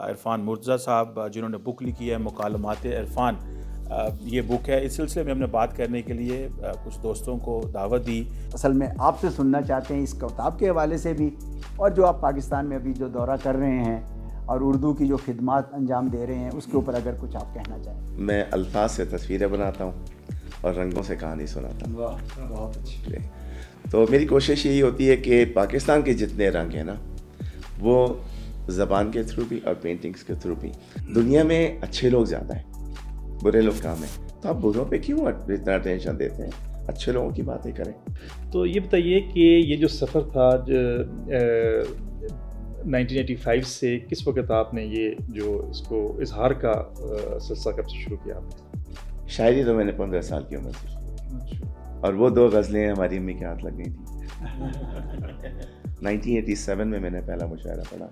عرفان مرتضیٰ صاحب جنہوں نے بک لکھی ہے مکالمات عرفان. یہ بک ہے. اس سلسلے میں ہم نے بات کرنے کے لیے کچھ دوستوں کو دعوت دی. اصل میں آپ سے سننا چاہتے ہیں اس کتاب کے حوالے سے بھی، اور جو آپ پاکستان میں ابھی جو دورہ کر رہے ہیں اور اردو کی جو خدمات انجام دے رہے ہیں اس کے اوپر اگر کچھ آپ کہنا چاہیں. میں الفاظ سے تصویریں بناتا ہوں اور رنگوں سے کہانی سناتا ہوں. واہ، بہت اچھی. تو میری کوشش یہی ہوتی ہے کہ پاکستان کے جتنے رنگ ہیں نا وہ زبان کے تھرو بھی اور پینٹنگز کے تھرو بھی. دنیا میں اچھے لوگ زیادہ ہیں، برے لوگ کم ہیں، تو آپ بروں پہ کیوں اتنا ٹینشن دیتے ہیں؟ اچھے لوگوں کی باتیں کریں. تو یہ بتائیے کہ یہ جو سفر تھا 1985 سے کس وقت آپ نے یہ جو اس کو اظہار کا سلسلہ کب سے شروع کیا آپ نے؟ شاعری تو میں نے 15 سال کی عمر سے شروع کی، اور وہ 2 غزلیں ہماری امی کے ہاتھ لگ گئی تھیں. 1987 میں نے پہلا مشاعرہ پڑھا،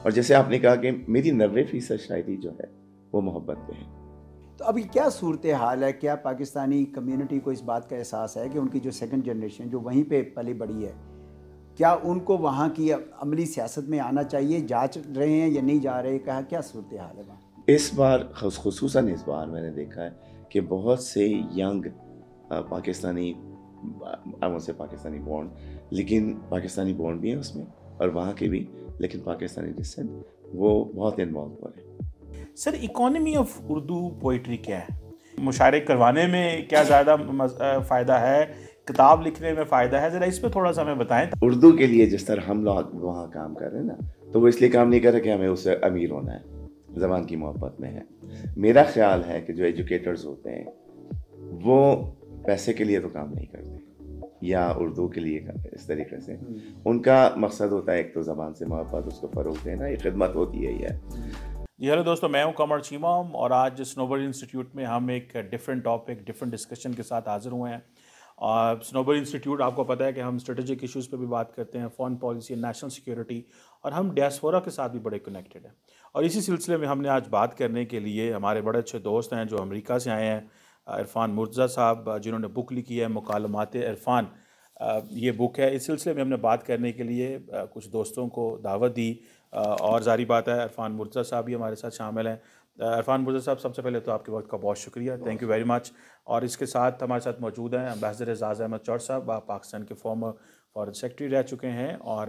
اور جیسے آپ نے کہا کہ میری 90% شاعری جو ہے وہ محبت پہ ہے. تو ابھی کیا صورتحال ہے؟ کیا پاکستانی کمیونٹی کو اس بات کا احساس ہے کہ ان کی جو سیکنڈ جنریشن جو وہیں پہ پلی بڑھی ہے، کیا ان کو وہاں کی عملی سیاست میں آنا چاہیے؟ جانچ رہے ہیں یا نہیں جا رہے؟ کیا صورتحال ہے وہاں؟ اس بار خصوصاً اس بار میں نے دیکھا ہے کہ بہت سے ینگ پاکستانی پاکستانی بورن، لیکن پاکستانی بورن بھی ہیں اس میں اور وہاں کے بھی، لیکن پاکستانی ڈسینٹ، وہ بہت انوالو ہو رہے ہیں. سر، اکانومی آف اردو پوئٹری کیا ہے؟ مشاعرے کروانے میں کیا زیادہ فائدہ ہے؟ کتاب لکھنے میں فائدہ ہے؟ ذرا اس پہ تھوڑا سا ہمیں بتائیں. اردو کے لیے جس طرح ہم لوگ وہاں کام کر رہے ہیں نا، تو وہ اس لیے کام نہیں کر رہے کہ ہمیں اس سے امیر ہونا ہے، زبان کی محبت میں ہے. میرا خیال ہے کہ جو ایجوکیٹرز ہوتے ہیں وہ پیسے کے لیے تو کام نہیں کرتے، یا اردو کے لیے اس طریقے سے. ان کا مقصد ہوتا ہے ایک تو زبان سے محبت، اس کو فروغ دینا، یہ خدمت ہوتی ہے. جی ہیلو دوستو، میں ہوں قمر چیمہ، اور آج سنوبر انسٹیٹیوٹ میں ہم ایک ڈفرینٹ ٹاپک، ڈفرینٹ ڈسکشن کے ساتھ حاضر ہوئے ہیں. اور سنوبر انسٹیٹیوٹ آپ کو پتہ ہے کہ ہم اسٹریٹجک ایشوز پہ بھی بات کرتے ہیں، فارن پالیسی، نیشنل سیکیورٹی، اور ہم ڈیاسپورا کے ساتھ بھی بڑے کنیکٹڈ ہیں. اور اسی سلسلے میں ہم نے آج بات کرنے کے لیے ہمارے بڑے اچھے دوست ہیں جو امریکہ سے آئے ہیں، عرفان مرتضیٰ صاحب جنہوں نے بک لکھی ہے مکالمات عرفان. یہ بک ہے. اس سلسلے میں ہم نے بات کرنے کے لیے کچھ دوستوں کو دعوت دی، اور ظاہری بات ہے عرفان مرتضیٰ صاحب بھی ہمارے ساتھ شامل ہیں. عرفان مرتضیٰ صاحب، سب سے پہلے تو آپ کے وقت کا بہت شکریہ، تھینک یو ویری مچ. اور اس کے ساتھ ہمارے ساتھ موجود ہیں امبیسڈر اعزاز احمد چور صاحب. آپ پاکستان کے فارمر فارن سیکرٹری رہ چکے ہیں اور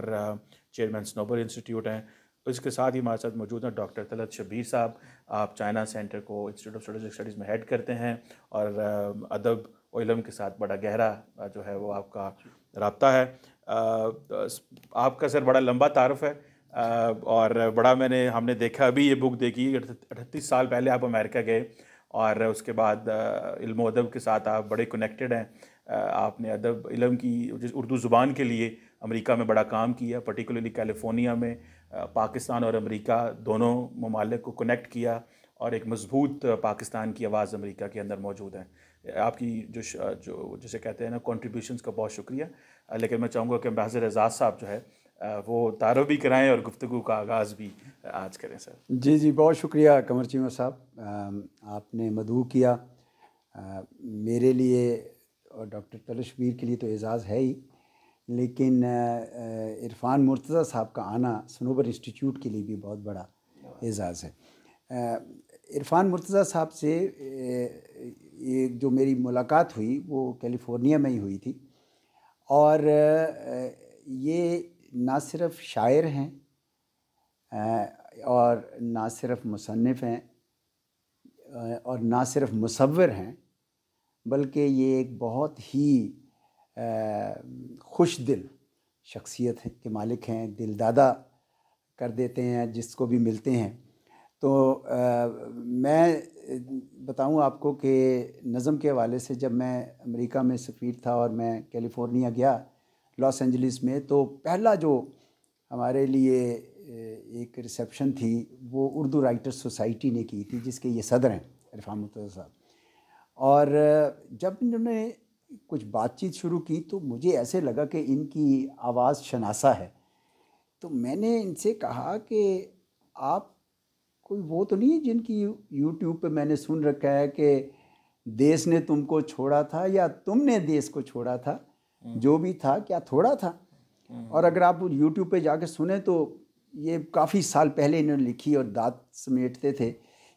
چیئرمین سنوبر انسٹیٹیوٹ ہیں. اس کے ساتھ ہی ہمارے ساتھ موجود ہیں ڈاکٹر طلعت شبیر صاحب. آپ چائنا سینٹر کو انسٹیٹیوٹ آف اسٹریٹجک اسٹڈیز میں ہیڈ کرتے ہیں، اور ادب و علم کے ساتھ بڑا گہرا جو ہے وہ آپ کا رابطہ ہے. آپ کا سر بڑا لمبا تعارف ہے، اور بڑا ہم نے دیکھا ابھی یہ بک دیکھی. 38 سال پہلے آپ امریکہ گئے، اور اس کے بعد علم و ادب کے ساتھ آپ بڑے کنیکٹڈ ہیں. آپ نے ادب علم کی اردو زبان کے لیے امریکہ میں بڑا کام کیا، پرٹیکولرلی کیلیفورنیا میں. پاکستان اور امریکہ دونوں ممالک کو کنیکٹ کیا، اور ایک مضبوط پاکستان کی آواز امریکہ کے اندر موجود ہے. آپ کی جو جسے کہتے ہیں نا کنٹریبیوشنز کا بہت شکریہ. لیکن میں چاہوں گا کہ امبیسڈر اعزاز صاحب جو ہے وہ تعارف بھی کرائیں اور گفتگو کا آغاز بھی آج کریں. سر جی بہت شکریہ قمر چیمہ صاحب، آپ نے مدعو کیا. میرے لیے اور ڈاکٹر طلعت شبیر کے لیے تو اعزاز ہے ہی، لیکن عرفان مرتضیٰ صاحب کا آنا سنوبر انسٹیٹیوٹ کے لیے بھی بہت بڑا اعزاز ہے. عرفان مرتضیٰ صاحب سے جو میری ملاقات ہوئی وہ کیلیفورنیا میں ہی ہوئی تھی، اور یہ نہ صرف شاعر ہیں اور نہ صرف مصنف ہیں اور نہ صرف مصور ہیں، بلکہ یہ ایک بہت ہی خوش دل شخصیت کے مالک ہیں. دل دادا کر دیتے ہیں جس کو بھی ملتے ہیں. تو میں بتاؤں آپ کو کہ نظم کے حوالے سے جب میں امریکہ میں سفیر تھا اور میں کیلیفورنیا گیا لاس اینجلس میں، تو پہلا جو ہمارے لیے ایک ریسیپشن تھی وہ اردو رائٹر سوسائٹی نے کی تھی، جس کے یہ صدر ہیں عرفان مرتضیٰ صاحب. اور جب انہوں نے کچھ بات چیت شروع کی تو مجھے ایسے لگا کہ ان کی آواز شناسا ہے. تو میں نے ان سے کہا کہ آپ کوئی وہ تو نہیں ہے جن کی یوٹیوب پہ میں نے سن رکھا ہے کہ دیس نے تم کو چھوڑا تھا یا تم نے دیس کو چھوڑا تھا، جو بھی تھا کیا تھوڑا تھا. اور اگر آپ یوٹیوب پہ جا کے سنیں تو یہ کافی سال پہلے انہوں نے لکھی اور دانت سمیٹتے تھے.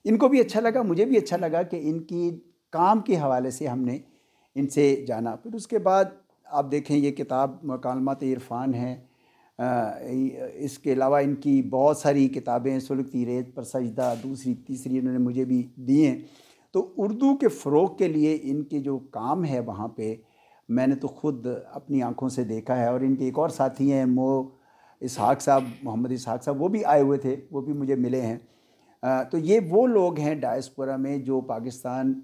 ان کو بھی اچھا لگا, مجھے بھی اچھا لگا کہ ان کی کام کے حوالے سے ہم نے ان سے جانا. پھر اس کے بعد آپ دیکھیں یہ کتاب مکالمات عرفان ہے. اس کے علاوہ ان کی بہت ساری کتابیں, سلگتی ریت پر سجدہ, دوسری تیسری انہوں نے مجھے بھی دی ہیں. تو اردو کے فروغ کے لیے ان کے جو کام ہے وہاں پہ میں نے تو خود اپنی آنکھوں سے دیکھا ہے. اور ان کے ایک اور ساتھی ہیں اسحاق صاحب, محمد اسحاق صاحب, وہ بھی آئے ہوئے تھے, وہ بھی مجھے ملے ہیں. تو یہ وہ لوگ ہیں ڈائسپورا میں جو پاکستان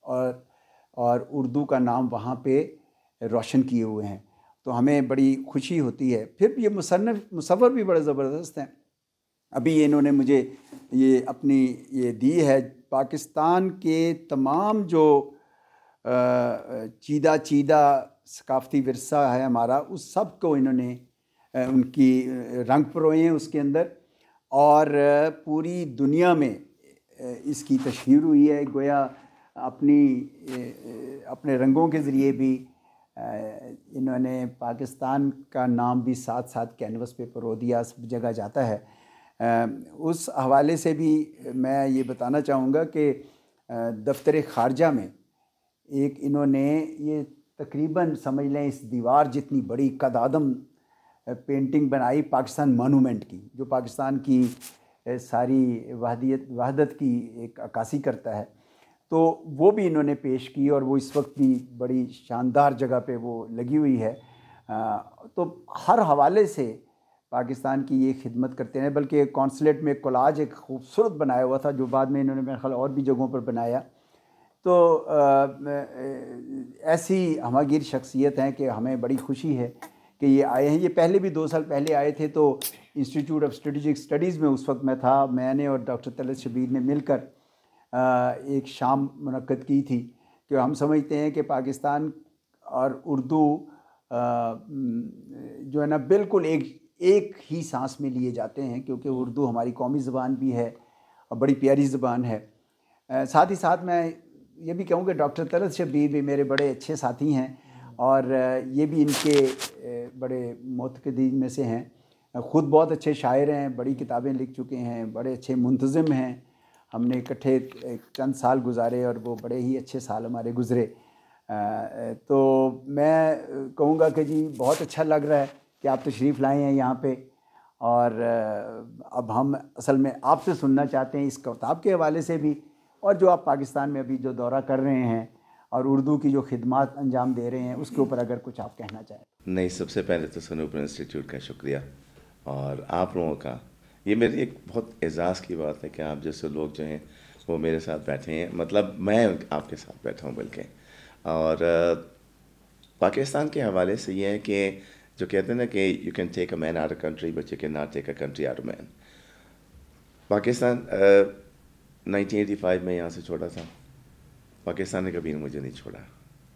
اور اردو کا نام وہاں پہ روشن کیے ہوئے ہیں. تو ہمیں بڑی خوشی ہوتی ہے. پھر یہ مصور بھی بڑے زبردست ہیں. ابھی انہوں نے مجھے یہ اپنی یہ دی ہے, پاکستان کے تمام جو چیدہ ثقافتی ورثہ ہے ہمارا, اس سب کو انہوں نے ان کی رنگ پروئے ہیں اس کے اندر, اور پوری دنیا میں اس کی تشہیر ہوئی ہے. گویا اپنے رنگوں کے ذریعے بھی انہوں نے پاکستان کا نام بھی ساتھ ساتھ کینوس پہ پرو دیا, سب جگہ جاتا ہے. اس حوالے سے بھی میں یہ بتانا چاہوں گا کہ دفتر خارجہ میں ایک انہوں نے یہ تقریباً سمجھ لیں اس دیوار جتنی بڑی قد آدم پینٹنگ بنائی پاکستان مانومنٹ کی, جو پاکستان کی ساری وحدت کی ایک عکاسی کرتا ہے. تو وہ بھی انہوں نے پیش کی اور وہ اس وقت بھی بڑی شاندار جگہ پہ وہ لگی ہوئی ہے. تو ہر حوالے سے پاکستان کی یہ خدمت کرتے ہیں. بلکہ کونسلیٹ میں کولاج ایک خوبصورت بنایا ہوا تھا جو بعد میں انہوں نے میرے خیال اور بھی جگہوں پر بنایا. تو ایسی ہماگیر شخصیت ہیں کہ ہمیں بڑی خوشی ہے کہ یہ آئے ہیں. یہ پہلے بھی 2 سال پہلے آئے تھے تو انسٹیٹیوٹ آف اسٹریٹجک اسٹڈیز میں اس وقت میں تھا. میں نے اور ڈاکٹر طلعت شبیر نے مل کر ایک شام منعقد کی تھی کہ ہم سمجھتے ہیں کہ پاکستان اور اردو جو ہے نا بالکل ایک ہی سانس میں لیے جاتے ہیں, کیونکہ اردو ہماری قومی زبان بھی ہے اور بڑی پیاری زبان ہے. ساتھ ہی ساتھ میں یہ بھی کہوں کہ ڈاکٹر طلعت شبیر بھی میرے بڑے اچھے ساتھی ہیں اور یہ بھی ان کے بڑے معتقدین میں سے ہیں. خود بہت اچھے شاعر ہیں, بڑی کتابیں لکھ چکے ہیں, بڑے اچھے منتظم ہیں. ہم نے اکٹھے چند سال گزارے اور وہ بڑے ہی اچھے سال ہمارے گزرے. تو میں کہوں گا کہ جی بہت اچھا لگ رہا ہے کہ آپ تشریف لائے ہیں یہاں پہ, اور اب ہم اصل میں آپ سے سننا چاہتے ہیں اس کتاب کے حوالے سے بھی, اور جو آپ پاکستان میں ابھی جو دورہ کر رہے ہیں اور اردو کی جو خدمات انجام دے رہے ہیں اس کے اوپر اگر کچھ آپ کہنا چاہیں. نہیں, سب سے پہلے تو سنوبر انسٹیٹیوٹ کا شکریہ, اور آپ لوگوں کا یہ میری ایک بہت اعزاز کی بات ہے کہ آپ جیسے لوگ جو ہیں وہ میرے ساتھ بیٹھے ہیں. مطلب میں آپ کے ساتھ بیٹھا ہوں بلکہ. اور پاکستان کے حوالے سے یہ ہے کہ جو کہتے ہیں نا کہ you can take a man out a country but you can not take a country out a man. Pakistan 1985 میں یہاں سے چھوڑا تھا. پاکستان نے کبھی مجھے نہیں چھوڑا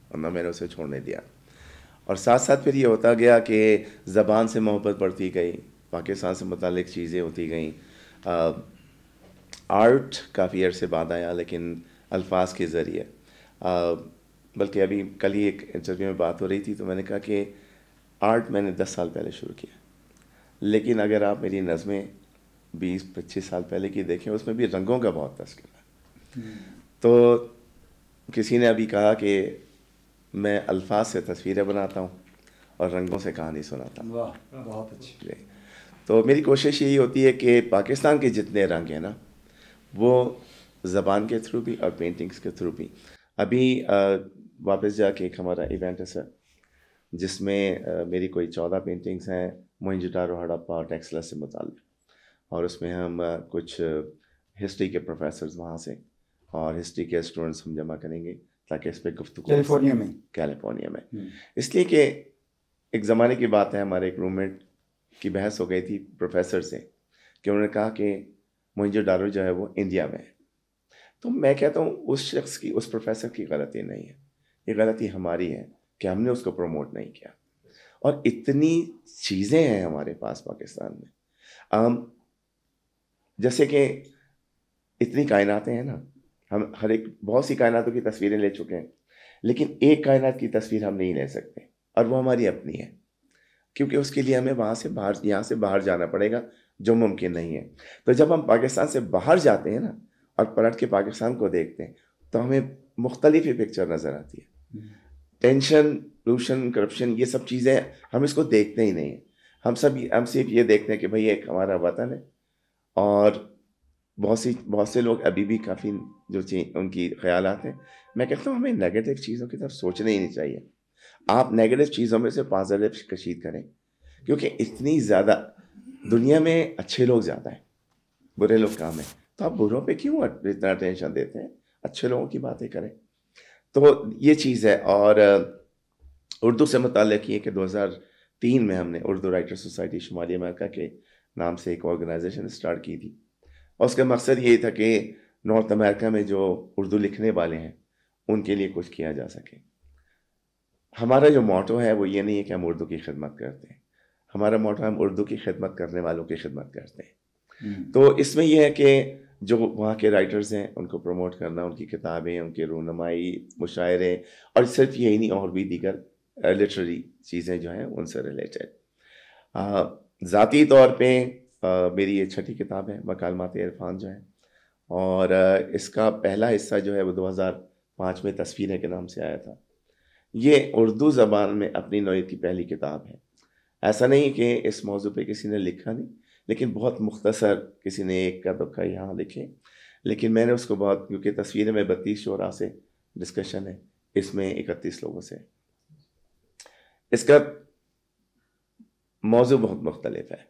اور نہ میں نے اسے چھوڑنے دیا. اور ساتھ ساتھ پھر یہ ہوتا گیا کہ زبان سے محبت بڑھتی گئی, پاکستان سے متعلق چیزیں ہوتی گئیں. آرٹ کافی عرصے بعد آیا لیکن الفاظ کے ذریعے. بلکہ ابھی کل ہی ایک انٹرویو میں بات ہو رہی تھی تو میں نے کہا کہ آرٹ میں نے 10 سال پہلے شروع کیا, لیکن اگر آپ میری نظمیں 20-25 سال پہلے کی دیکھیں اس میں بھی رنگوں کا بہت تذکرہ ہے. تو کسی نے ابھی کہا کہ میں الفاظ سے تصویریں بناتا ہوں اور رنگوں سے کہانی سناتا ہوں. واہ, بہت اچھی. تو میری کوشش یہی ہوتی ہے کہ پاکستان کے جتنے رنگ ہیں نا وہ زبان کے تھرو بھی اور پینٹنگز کے تھرو بھی. ابھی واپس جا کے ایک ہمارا ایونٹ ہے سر جس میں میری کوئی 14 پینٹنگز ہیں موہنجو-داڑو ہڑپہ اور ٹیکسلا سے متعلق, اور اس میں ہم کچھ ہسٹری کے پروفیسرز وہاں سے اور ہسٹری کے اسٹوڈنٹس ہم جمع کریں گے تاکہ اس پہ گفتگو کیلیفورنیا میں. اس لیے کہ ایک زمانے کی بات ہے, ہمارے ایک روم میٹ کی بحث ہو گئی تھی پروفیسر سے کہ انہوں نے کہا کہ موہنجو-داڑو جو ہے وہ انڈیا میں ہے. تو میں کہتا ہوں اس شخص کی, اس پروفیسر کی غلطی نہیں ہے, یہ غلطی ہماری ہے کہ ہم نے اس کو پروموٹ نہیں کیا. اور اتنی چیزیں ہیں ہمارے پاس پاکستان میں, جیسے کہ اتنی کائناتیں ہیں نا, ہم ہر ایک بہت سی کائناتوں کی تصویریں لے چکے ہیں لیکن ایک کائنات کی تصویر ہم نہیں لے سکتے اور وہ ہماری اپنی ہے, کیونکہ اس کے لیے ہمیں وہاں سے باہر, یہاں سے باہر جانا پڑے گا جو ممکن نہیں ہے. تو جب ہم پاکستان سے باہر جاتے ہیں نا اور پلٹ کے پاکستان کو دیکھتے ہیں تو ہمیں مختلف ہی پکچر نظر آتی ہے. ٹینشن، پولوشن، کرپشن، یہ سب چیزیں ہم اس کو دیکھتے ہی نہیں ہیں. ہم صرف یہ دیکھتے ہیں کہ بھئی ایک ہمارا وطن ہے، اور بہت سے لوگ ابھی بھی کافی جو ان کی خیالات ہیں. میں کہتا ہوں ہمیں نیگیٹو چیزوں کی طرف سوچنا ہی نہیں چاہیے. آپ نیگیٹو چیزوں میں سے پازیٹیو کشید کریں، کیونکہ اتنی زیادہ دنیا میں اچھے لوگ زیادہ ہیں، برے لوگ کم ہیں. تو آپ بروں پہ کیوں اتنا ٹینشن دیتے ہیں؟ اچھے لوگوں کی باتیں کریں. تو یہ چیز ہے. اور اردو سے متعلق یہ کہ 2003 میں ہم نے اردو رائٹر سوسائٹی شمالی امریکہ کے نام سے ایک آرگنائزیشن اسٹارٹ کی تھی، اور اس کا مقصد یہ تھا کہ نارتھ امریکہ میں جو اردو لکھنے والے ہیں ان کے لیے کچھ کیا جا سکے. ہمارا جو موٹو ہے وہ یہ نہیں ہے کہ ہم اردو کی خدمت کرتے ہیں، ہمارا موٹو ہم اردو کی خدمت کرنے والوں کی خدمت کرتے ہیں. تو اس میں یہ ہے کہ جو وہاں کے رائٹرز ہیں ان کو پروموٹ کرنا، ان کی کتابیں، ان کی رونمائی، مشاعرے، اور صرف یہی نہیں اور بھی دیگر لٹریری چیزیں جو ہیں ان سے ریلیٹڈ. ذاتی طور پہ میری یہ 6ٹھی کتاب ہے مکالمات عرفان جو ہے، اور اس کا پہلا حصہ جو ہے وہ 2005 میں تصویریں کے نام سے آیا تھا. یہ اردو زبان میں اپنی نوعیت کی پہلی کتاب ہے. ایسا نہیں کہ اس موضوع پہ کسی نے لکھا نہیں، لیکن بہت مختصر کسی نے ایک کا دکھا یہاں لکھے، لیکن میں نے اس کو بہت، کیونکہ تصویریں میں 32 شعراء سے ڈسکشن ہے، اس میں 31 لوگوں سے. اس کا موضوع بہت مختلف ہے،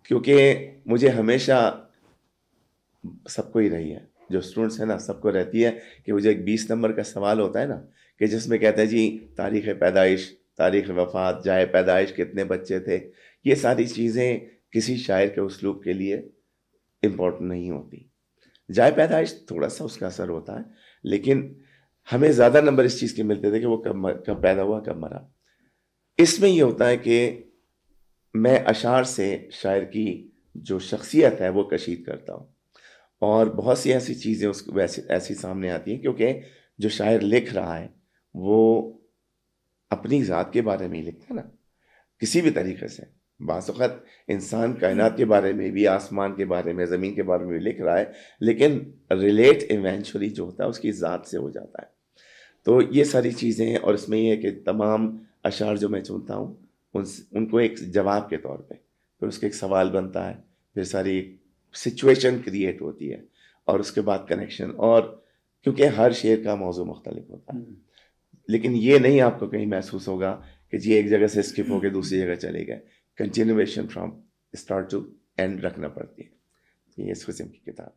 کیونکہ مجھے ہمیشہ سب کو ہی رہی ہے، جو اسٹوڈنٹس ہیں نا سب کو رہتی ہے کہ مجھے ایک 20 نمبر کا سوال ہوتا ہے نا کہ جس میں کہتے ہیں جی تاریخ پیدائش، تاریخ وفات، جائے پیدائش، کتنے بچے تھے. یہ ساری چیزیں کسی شاعر کے اسلوب کے لیے امپورٹنٹ نہیں ہوتی. جائے پیدائش تھوڑا سا اس کا اثر ہوتا ہے، لیکن ہمیں زیادہ نمبر اس چیز کے ملتے تھے کہ وہ کب پیدا ہوا، کب مرا. اس میں یہ ہوتا ہے کہ میں اشعار سے شاعر کی جو شخصیت ہے وہ کشید کرتا ہوں، اور بہت سی ایسی چیزیں اس کو ایسی سامنے آتی ہیں، کیونکہ جو شاعر لکھ رہا ہے وہ اپنی ذات کے بارے میں ہی لکھتا ہے نا، کسی بھی طریقے سے. بعض اوقات انسان کائنات کے بارے میں بھی، آسمان کے بارے میں، زمین کے بارے میں بھی لکھ رہا ہے، لیکن ریلیٹ ایونچولی جو ہوتا ہے اس کی ذات سے ہو جاتا ہے. تو یہ ساری چیزیں ہیں، اور اس میں یہ ہے کہ تمام اشعار جو میں چنتا ہوں ان کو ایک جواب کے طور پہ، پھر اس کے ایک سوال بنتا ہے، پھر ساری سچویشن کریٹ ہوتی ہے، اور اس کے بعد کنیکشن. اور کیونکہ ہر شعر کا موضوع مختلف ہوتا ہے، لیکن یہ نہیں آپ کو کہیں محسوس ہوگا کہ جی ایک جگہ سے اسکپ ہو کے دوسری جگہ چلے گئے. Continuation from start to end رکھنا پڑتی ہے. یہ اس قسم کی کتاب.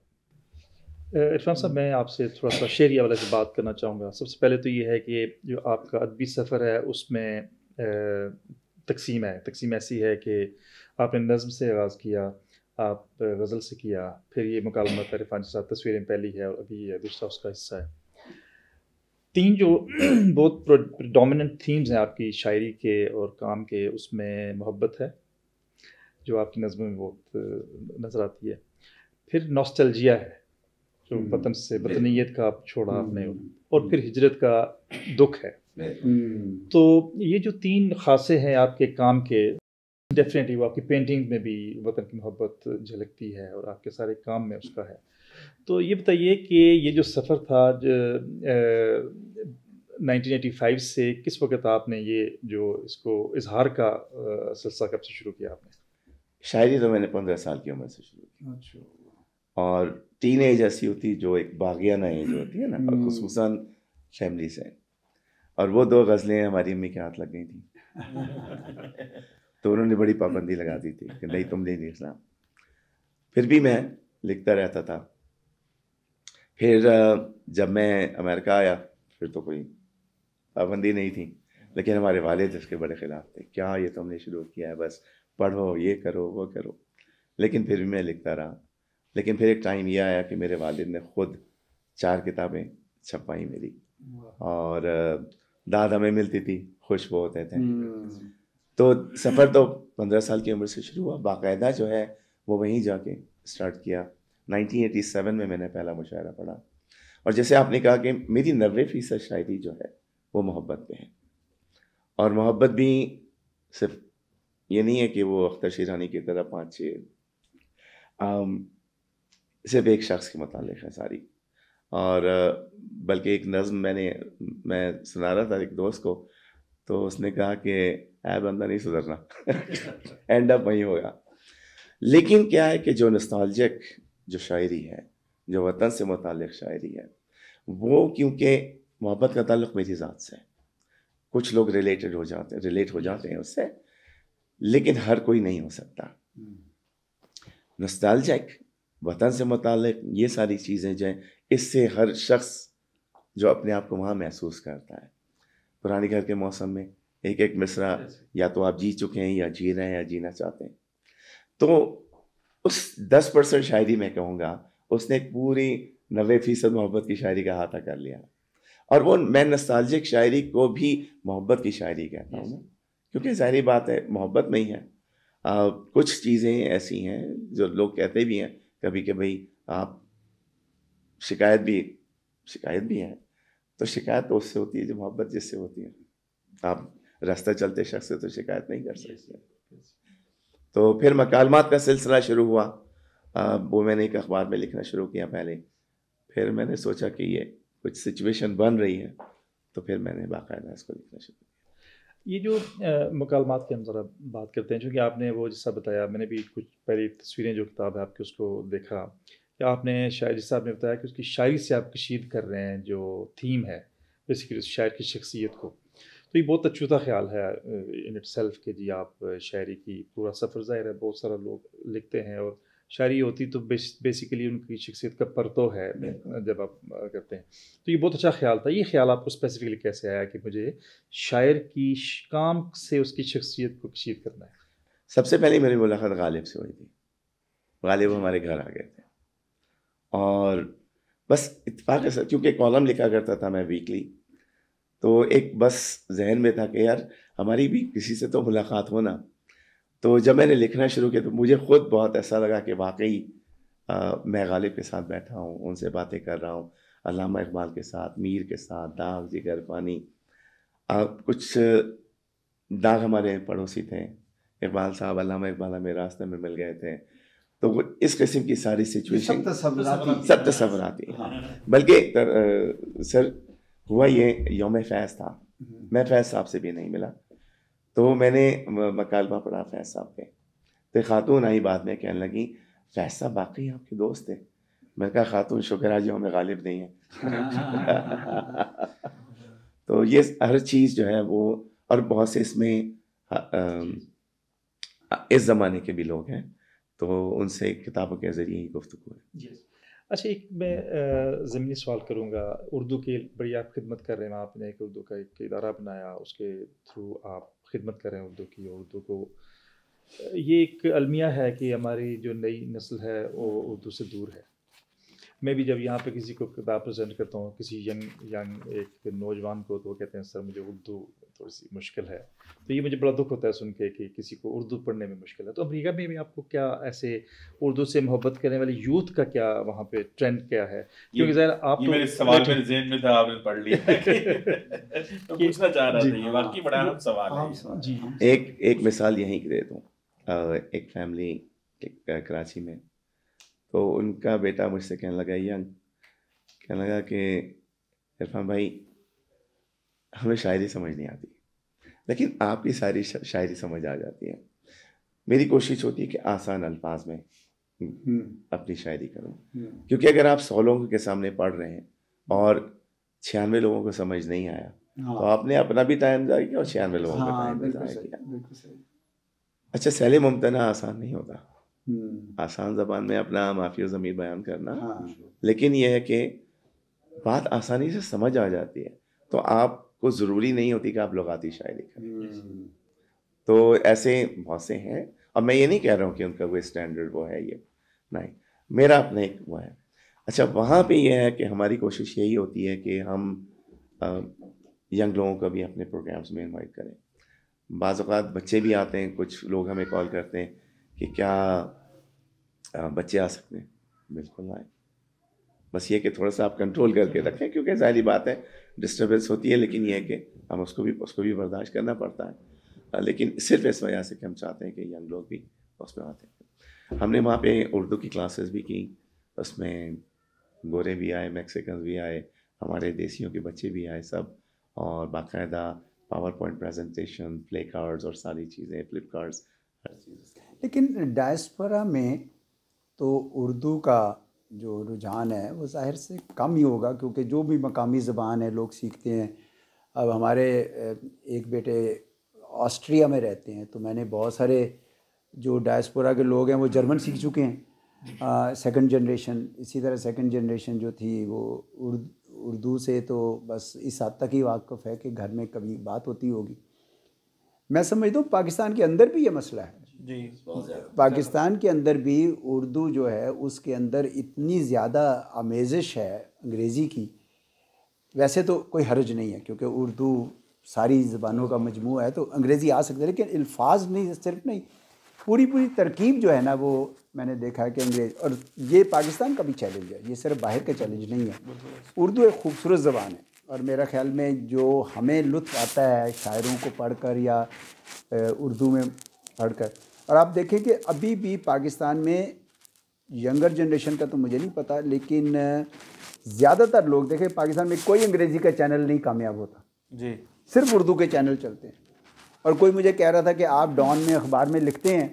عرفان صاحب، میں آپ سے تھوڑا سا شعری حوالے سے بات کرنا چاہوں گا. سب سے پہلے تو یہ ہے کہ جو آپ کا ادبی سفر ہے اس میں تقسیم ایسی ہے کہ آپ نے نظم سے آغاز کیا، آپ غزل سے کیا، پھر یہ مکالمات عرفان کے ساتھ تصویریں پہلی ہے، اور ابھی دوسرا اس کا حصہ ہے. 3 جو بہت ڈومیننٹ تھیمز ہیں آپ کی شاعری کے اور کام کے، اس میں محبت ہے جو آپ کی نظموں میں بہت نظر آتی ہے، پھر نوسٹلجیا ہے جو وطن سے، وطنیت کا آپ چھوڑا آپ نے، اور پھر ہجرت کا دکھ ہے. تو یہ جو 3 خاصے ہیں آپ کے کام کے، ڈیفینیٹلی وہ آپ کی پینٹنگ میں بھی وطن کی محبت جھلکتی ہے، اور آپ کے سارے کام میں اس کا ہے. تو یہ بتائیے کہ یہ جو سفر تھا 1985 سے کس وقت آپ نے یہ جو اس کو اظہار کا سلسلہ کب سے شروع کیا آپ نے؟ شاعری تو میں نے 15 سال کی عمر سے شروع کی، اور ٹین ایج ایسی ہوتی جو ایک باغیانہ ایج ہوتی ہے نا، اور خصوصاً فیملی سے. اور وہ 2 غزلیں ہماری امی کے ہاتھ لگ گئی تھیں، تو انہوں نے بڑی پابندی لگا دی تھی کہ نہیں تم نہیں لکھنا. پھر بھی میں لکھتا رہتا تھا. پھر جب میں امریکہ آیا پھر تو کوئی پابندی نہیں تھی، لیکن ہمارے والد اس کے بڑے خلاف تھے، کیا یہ تم نے شروع کیا ہے، بس پڑھو، یہ کرو وہ کرو. لیکن پھر بھی میں لکھتا رہا. لیکن پھر ایک ٹائم یہ آیا کہ میرے والد نے خود 4 کتابیں چھپائیں میری، اور داد ہمیں ملتی تھی، خوش وہ ہوتے تھے. تو سفر تو 15 سال کی عمر سے شروع ہوا. باقاعدہ جو ہے وہ وہیں جا کے اسٹارٹ کیا. 1987 میں نے پہلا مشاعرہ پڑھا. اور جیسے آپ نے کہا کہ میری 90% شاعری جو ہے وہ محبت پہ ہے، اور محبت بھی صرف یہ نہیں ہے کہ وہ اختر شیرانی کی طرح 5-6 صرف ایک شخص کے متعلق ہے ساری. اور بلکہ ایک نظم میں سنا رہا تھا ایک دوست کو, تو اس نے کہا کہ اے بندہ نہیں سدھرنا, اینڈ اپ وہی ہوگا. لیکن کیا ہے کہ جو نسٹالجک جو شاعری ہے, جو وطن سے متعلق شاعری ہے, وہ کیونکہ محبت کا تعلق میری ذات سے ہے, کچھ لوگ ریلیٹ ہو جاتے ہیں اس سے, لیکن ہر کوئی نہیں ہو سکتا. نسٹالجک وطن سے متعلق یہ ساری چیزیں جو ہیں, اس سے ہر شخص جو اپنے آپ کو وہاں محسوس کرتا ہے, پرانے گھر کے موسم میں ایک ایک مصرع یا تو آپ جی چکے ہیں یا جی رہے ہیں یا جینا چاہتے ہیں, تو اس 10% شاعری میں کہوں گا اس نے پوری 90% محبت کی شاعری کا احاطہ کر لیا. اور وہ میں نسٹالجک شاعری کو بھی محبت کی شاعری کہتا ہوں, کیونکہ ظاہری بات ہے محبت میں ہی ہے. کچھ چیزیں ایسی ہیں جو لوگ کہتے بھی ہیں کبھی کہ بھئی آپ شکایت بھی ہے, تو شکایت تو اس سے ہوتی ہے جو محبت جس سے ہوتی ہے. آپ راستہ چلتے شخص سے تو شکایت نہیں کر سکتے. تو پھر مکالمات کا سلسلہ شروع ہوا, وہ میں نے ایک اخبار میں لکھنا شروع کیا پہلے, پھر میں نے سوچا کہ یہ کچھ سچویشن بن رہی ہے, تو پھر میں نے باقاعدہ اس کو لکھنا شروع کیا. یہ جو مکالمات کی ہم ذرا بات کرتے ہیں, چونکہ آپ نے وہ جیسا بتایا, میں نے بھی کچھ پہلی تصویریں جو کتاب ہے آپ کی اس کو دیکھا کہ آپ نے شاعر جس صاحب نے بتایا کہ اس کی شاعری سے آپ کشید کر رہے ہیں جو تھیم ہے بیسیکلی شاعر کی شخصیت کو. تو یہ بہت اچھوتا خیال ہے ان اٹ سیلف کہ جی آپ شاعری کی پورا سفر, ظاہر ہے بہت سارا لوگ لکھتے ہیں اور شاعری ہوتی تو بیسیکلی ان کی شخصیت کا پرتو ہے جب آپ کرتے ہیں. تو یہ بہت اچھا خیال تھا. یہ خیال آپ کو اسپیسیفکلی کیسے آیا کہ مجھے شاعر کی کام سے اس کی شخصیت کو کشید کرنا ہے؟ سب سے پہلے میری ملاقات غالب سے ہوئی تھی. غالب ہمارے گھر آ گئے تھے اور بس اتفاق ہے کیونکہ کالم لکھا کرتا تھا میں ویکلی, تو ایک بس ذہن میں تھا کہ یار ہماری بھی کسی سے تو ملاقات ہونا. تو جب میں نے لکھنا شروع کیا تو مجھے خود بہت ایسا لگا کہ واقعی میں غالب کے ساتھ بیٹھا ہوں, ان سے باتیں کر رہا ہوں, علامہ اقبال کے ساتھ, میر کے ساتھ, داغ, جگر پانی. کچھ داغ ہمارے پڑوسی تھے, اقبال صاحب, علامہ اقبال ہمیں راستے میں مل گئے تھے. تو وہ اس قسم کی ساری سچویشن سب تصوراتی. بلکہ سر ہوا یہ یوم فیض تھا, میں فیض صاحب سے بھی نہیں ملا, تو میں نے مکالمہ پڑھا فیض صاحب پہ. تو خاتون آئی بعد میں کہنے لگی فیض صاحب باقی آپ کے دوست تھے. میں نے کہا خاتون شکر ہے جو ہمیں غالب نہیں ہے. تو یہ ہر چیز جو ہے وہ, اور بہت سے اس میں اس زمانے کے بھی لوگ ہیں, تو ان سے کتابوں کے ذریعے ہی گفتگو ہے. اچھا, ایک میں ضمنی سوال کروں گا. اردو کی بڑی آپ خدمت کر رہے ہیں, آپ نے ایک اردو کا ایک ادارہ بنایا, اس کے تھرو آپ خدمت کر رہے ہیں اردو کی. اردو کو یہ ایک المیہ ہے کہ ہماری جو نئی نسل ہے وہ اردو سے دور ہے. میں بھی جب یہاں پہ کسی کو کتاب پریزنٹ کرتا ہوں, کسی ینگ ایک نوجوان کو, تو وہ کہتے ہیں سر مجھے اردو تھوڑی سی مشکل ہے. تو یہ مجھے بڑا دکھ ہوتا ہے سن کے کہ کسی کو اردو پڑھنے میں مشکل ہے. تو امریکہ میں بھی آپ کو کیا ایسے اردو سے محبت کرنے والے یوتھ کا کیا وہاں پہ ٹرینڈ کیا ہے؟ کیونکہ ظاہر آپ تو میرے سوال میرے ذہن میں تھا, آپ نے پڑھ لیا, پوچھنا چاہ رہا تھا, یہ واقعی بڑا اہم سوال ہے. جی, ایک مثال یہیں کی دے دوں. ایک فیملی کراچی میں, تو ان کا بیٹا مجھ سے کہنے لگا کہ عرفان بھائی ہمیں شاعری سمجھ نہیں آتی, لیکن آپ کی ساری شاعری سمجھ آ جاتی ہے. میری کوشش ہوتی ہے کہ آسان الفاظ میں اپنی شاعری کروں, کیونکہ اگر آپ 100 لوگوں کے سامنے پڑھ رہے ہیں اور 96 لوگوں کو سمجھ نہیں آیا, تو آپ نے اپنا بھی ٹائم ضائع کیا اور 96 لوگوں کا ٹائم ضائع کیا. اچھا, سہل ممتنع آسان نہیں ہوتا, آسان زبان میں اپنا معافی و ضمیر بیان کرنا, لیکن یہ ہے کہ بات آسانی سے سمجھ آ جاتی ہے, تو آپ کو ضروری نہیں ہوتی کہ آپ لغاتی شاعری کریں. تو ایسے بہت سے ہیں, اور میں یہ نہیں کہہ رہا ہوں کہ ان کا وہ اسٹینڈرڈ وہ ہے, یہ نہیں, میرا اپنا ایک وہ ہے. اچھا, وہاں پہ یہ ہے کہ ہماری کوشش یہی ہوتی ہے کہ ہم ینگ لوگوں کو بھی اپنے پروگرامز میں انوائٹ کریں. بعض اوقات بچے بھی آتے ہیں, کچھ لوگ ہمیں کال کرتے ہیں کہ کیا بچے آ سکتے ہیں. بالکل آئیں, بس یہ کہ تھوڑا سا آپ کنٹرول کر کے رکھیں, کیونکہ ظاہری بات ہے ڈسٹربنس ہوتی ہے, لیکن یہ ہے کہ ہم اس کو بھی برداشت کرنا پڑتا ہے. لیکن صرف اس وجہ سے کہ ہم چاہتے ہیں کہ ینگ لوگ بھی اس پہ آتے ہیں. ہم نے وہاں پہ اردو کی کلاسز بھی کی, اس میں گورے بھی آئے, میکسیکنز بھی آئے, ہمارے دیسیوں کے بچے بھی آئے سب, اور باقاعدہ پاور پوائنٹ پریزنٹیشن, پلے کارڈز اور ساری چیزیں, فلپ کارڈز, ہر چیز. لیکن ڈائسپورا میں تو اردو کا جو رجحان ہے وہ ظاہر سے کم ہی ہوگا, کیونکہ جو بھی مقامی زبان ہے لوگ سیکھتے ہیں. اب ہمارے ایک بیٹے آسٹریا میں رہتے ہیں, تو میں نے بہت سارے جو ڈائسپورا کے لوگ ہیں وہ جرمن سیکھ چکے ہیں, سیکنڈ جنریشن. اسی طرح سیکنڈ جنریشن جو تھی وہ اردو سے تو بس اس حد تک ہی واقف ہے کہ گھر میں کبھی بات ہوتی ہوگی. میں سمجھتا ہوں پاکستان کے اندر بھی یہ مسئلہ ہے. جی, پاکستان کے اندر بھی اردو جو ہے اس کے اندر اتنی زیادہ آمیزش ہے انگریزی کی. ویسے تو کوئی حرج نہیں ہے کیونکہ اردو ساری زبانوں کا مجموعہ ہے, تو انگریزی آ سکتا ہے, لیکن الفاظ نہیں, صرف نہیں, پوری ترکیب جو ہے نا وہ میں نے دیکھا ہے کہ انگریز, اور یہ پاکستان کا بھی چیلنج ہے, یہ صرف باہر کا چیلنج نہیں ہے. اردو ایک خوبصورت زبان ہے, اور میرا خیال میں جو ہمیں لطف آتا ہے شاعروں کو پڑھ کر یا اردو میں پڑھ کر, اور آپ دیکھیں کہ ابھی بھی پاکستان میں ینگر جنریشن کا تو مجھے نہیں پتہ, لیکن زیادہ تر لوگ دیکھیں پاکستان میں کوئی انگریزی کا چینل نہیں کامیاب ہوتا, جی, صرف اردو کے چینل چلتے ہیں. اور کوئی مجھے کہہ رہا تھا کہ آپ ڈان میں اخبار میں لکھتے ہیں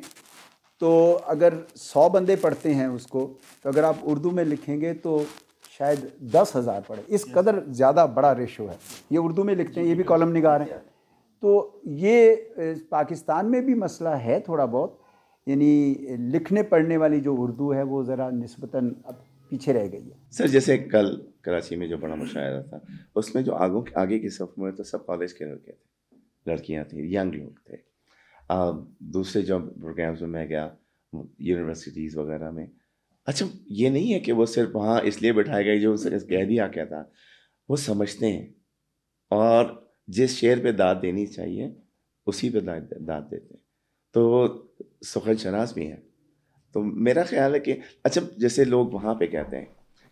تو اگر 100 بندے پڑھتے ہیں اس کو, تو اگر آپ اردو میں لکھیں گے تو شاید 10,000 پڑھے. اس قدر زیادہ بڑا ریشو ہے. یہ اردو میں لکھتے ہیں, یہ بھی کالم نگار ہیں. تو یہ پاکستان میں بھی مسئلہ ہے تھوڑا بہت, یعنی لکھنے پڑھنے والی جو اردو ہے وہ ذرا نسبتاً اب پیچھے رہ گئی ہے. سر جیسے کل کراچی میں جو بڑا مشاعرہ تھا, اس میں جو آگے کی صف میں تو سب کالج کے لڑکے تھے, لڑکیاں تھیں, ینگ لوگ تھے. دوسرے جو پروگرامز میں میں گیا یونیورسٹیز وغیرہ میں, اچھا یہ نہیں ہے کہ وہ صرف وہاں اس لیے بٹھائے گئے جو اسے کہہ دیا کیا تھا, وہ سمجھتے ہیں اور جس شعر پہ داد دینی چاہیے اسی پہ داد دیتے ہیں. تو وہ سخن شناس بھی ہیں. تو میرا خیال ہے کہ اچھا جیسے لوگ وہاں پہ کہتے ہیں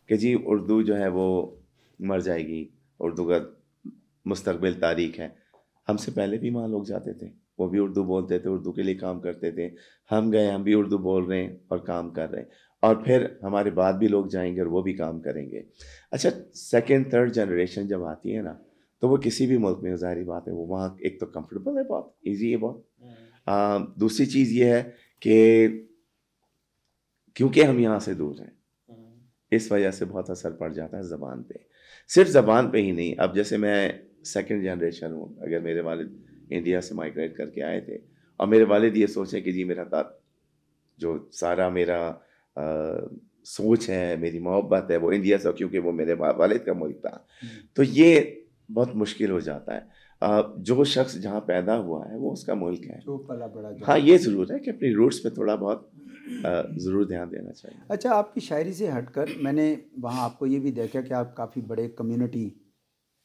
کہ جی اردو جو ہے وہ مر جائے گی, اردو کا مستقبل تاریک ہے. ہم سے پہلے بھی وہاں لوگ جاتے تھے, وہ بھی اردو بولتے تھے, اردو کے لیے کام کرتے تھے. ہم گئے, ہم بھی اردو بول رہے ہیں اور کام کر رہے ہیں, اور پھر ہمارے بعد بھی لوگ جائیں گے اور وہ بھی کام کریں گے. اچھا سیکنڈ تھرڈ جنریشن جب آتی ہے نا, تو وہ کسی بھی ملک میں ظاہری بات ہے وہ وہاں ایک تو کمفرٹیبل ہے, بہت ایزی ہے بہت. دوسری چیز یہ ہے کہ کیونکہ ہم یہاں سے دور ہیں, اس وجہ سے بہت اثر پڑ جاتا ہے زبان پہ. صرف زبان پہ ہی نہیں, اب جیسے میں سیکنڈ جنریشن ہوں, اگر میرے والد انڈیا سے مائگریٹ کر کے آئے تھے, اور میرے والد یہ سوچیں کہ جی میرا جو سارا میرا سوچ ہے, میری محبت ہے وہ انڈیا سے, کیونکہ وہ میرے والد کا ملک تھا, تو یہ بہت مشکل ہو جاتا ہے. جو شخص جہاں پیدا ہوا ہے وہ اس کا ملک ہے. ہاں یہ ضرور ہے کہ اپنی روٹس پہ تھوڑا بہت ضرور دھیان دینا چاہیے. اچھا آپ کی شاعری سے ہٹ کر میں نے وہاں آپ کو یہ بھی دیکھا کہ آپ کافی بڑے کمیونٹی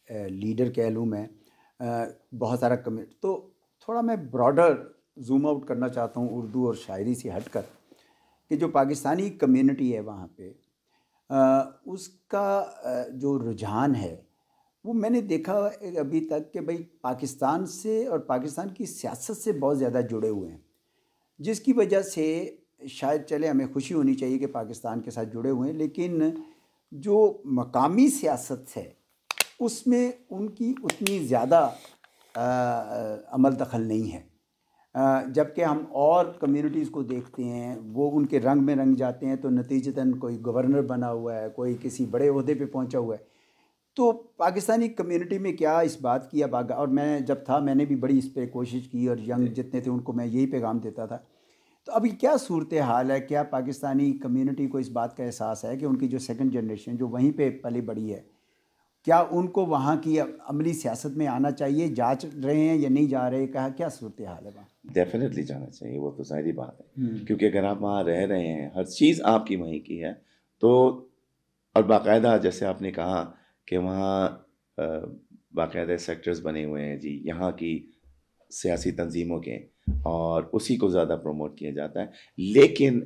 لیڈر کہہ لوں میں, بہت سارا تو تھوڑا میں براڈر زوم آؤٹ کرنا چاہتا ہوں اردو اور شاعری سے ہٹ کر, کہ جو پاکستانی کمیونٹی ہے وہاں پہ اس کا جو رجحان ہے وہ میں نے دیکھا ابھی تک کہ بھائی پاکستان سے اور پاکستان کی سیاست سے بہت زیادہ جڑے ہوئے ہیں, جس کی وجہ سے شاید چلے ہمیں خوشی ہونی چاہیے کہ پاکستان کے ساتھ جڑے ہوئے ہیں, لیکن جو مقامی سیاست ہے اس میں ان کی اتنی زیادہ عمل دخل نہیں ہے. جبکہ ہم اور کمیونٹیز کو دیکھتے ہیں وہ ان کے رنگ میں رنگ جاتے ہیں, تو نتیجتاً کوئی گورنر بنا ہوا ہے, کوئی کسی بڑے عہدے پہ پہنچا ہوا ہے. تو پاکستانی کمیونٹی میں کیا اس بات کی, اور میں جب تھا میں نے بھی بڑی اس پہ کوشش کی, اور ینگ جتنے تھے ان کو میں یہی پیغام دیتا تھا. تو ابھی کیا صورتحال ہے, کیا پاکستانی کمیونٹی کو اس بات کا احساس ہے کہ ان کی جو سیکنڈ جنریشن جو وہیں پہ پلی بڑی ہے, کیا ان کو وہاں کی عملی سیاست میں آنا چاہیے, جانچ رہے ہیں یا نہیں جا رہے, کیا صورتحال ہے وہاں؟ ڈیفینیٹلی جانا چاہیے, وہ تو ظاہری بات ہے, کیونکہ اگر آپ وہاں رہ رہے ہیں, ہر چیز آپ کی وہیں کی ہے, تو اور باقاعدہ جیسے آپ نے کہا کہ وہاں باقاعدہ سیکٹرز بنے ہوئے ہیں جی یہاں کی سیاسی تنظیموں کے, اور اسی کو زیادہ پروموٹ کیا جاتا ہے. لیکن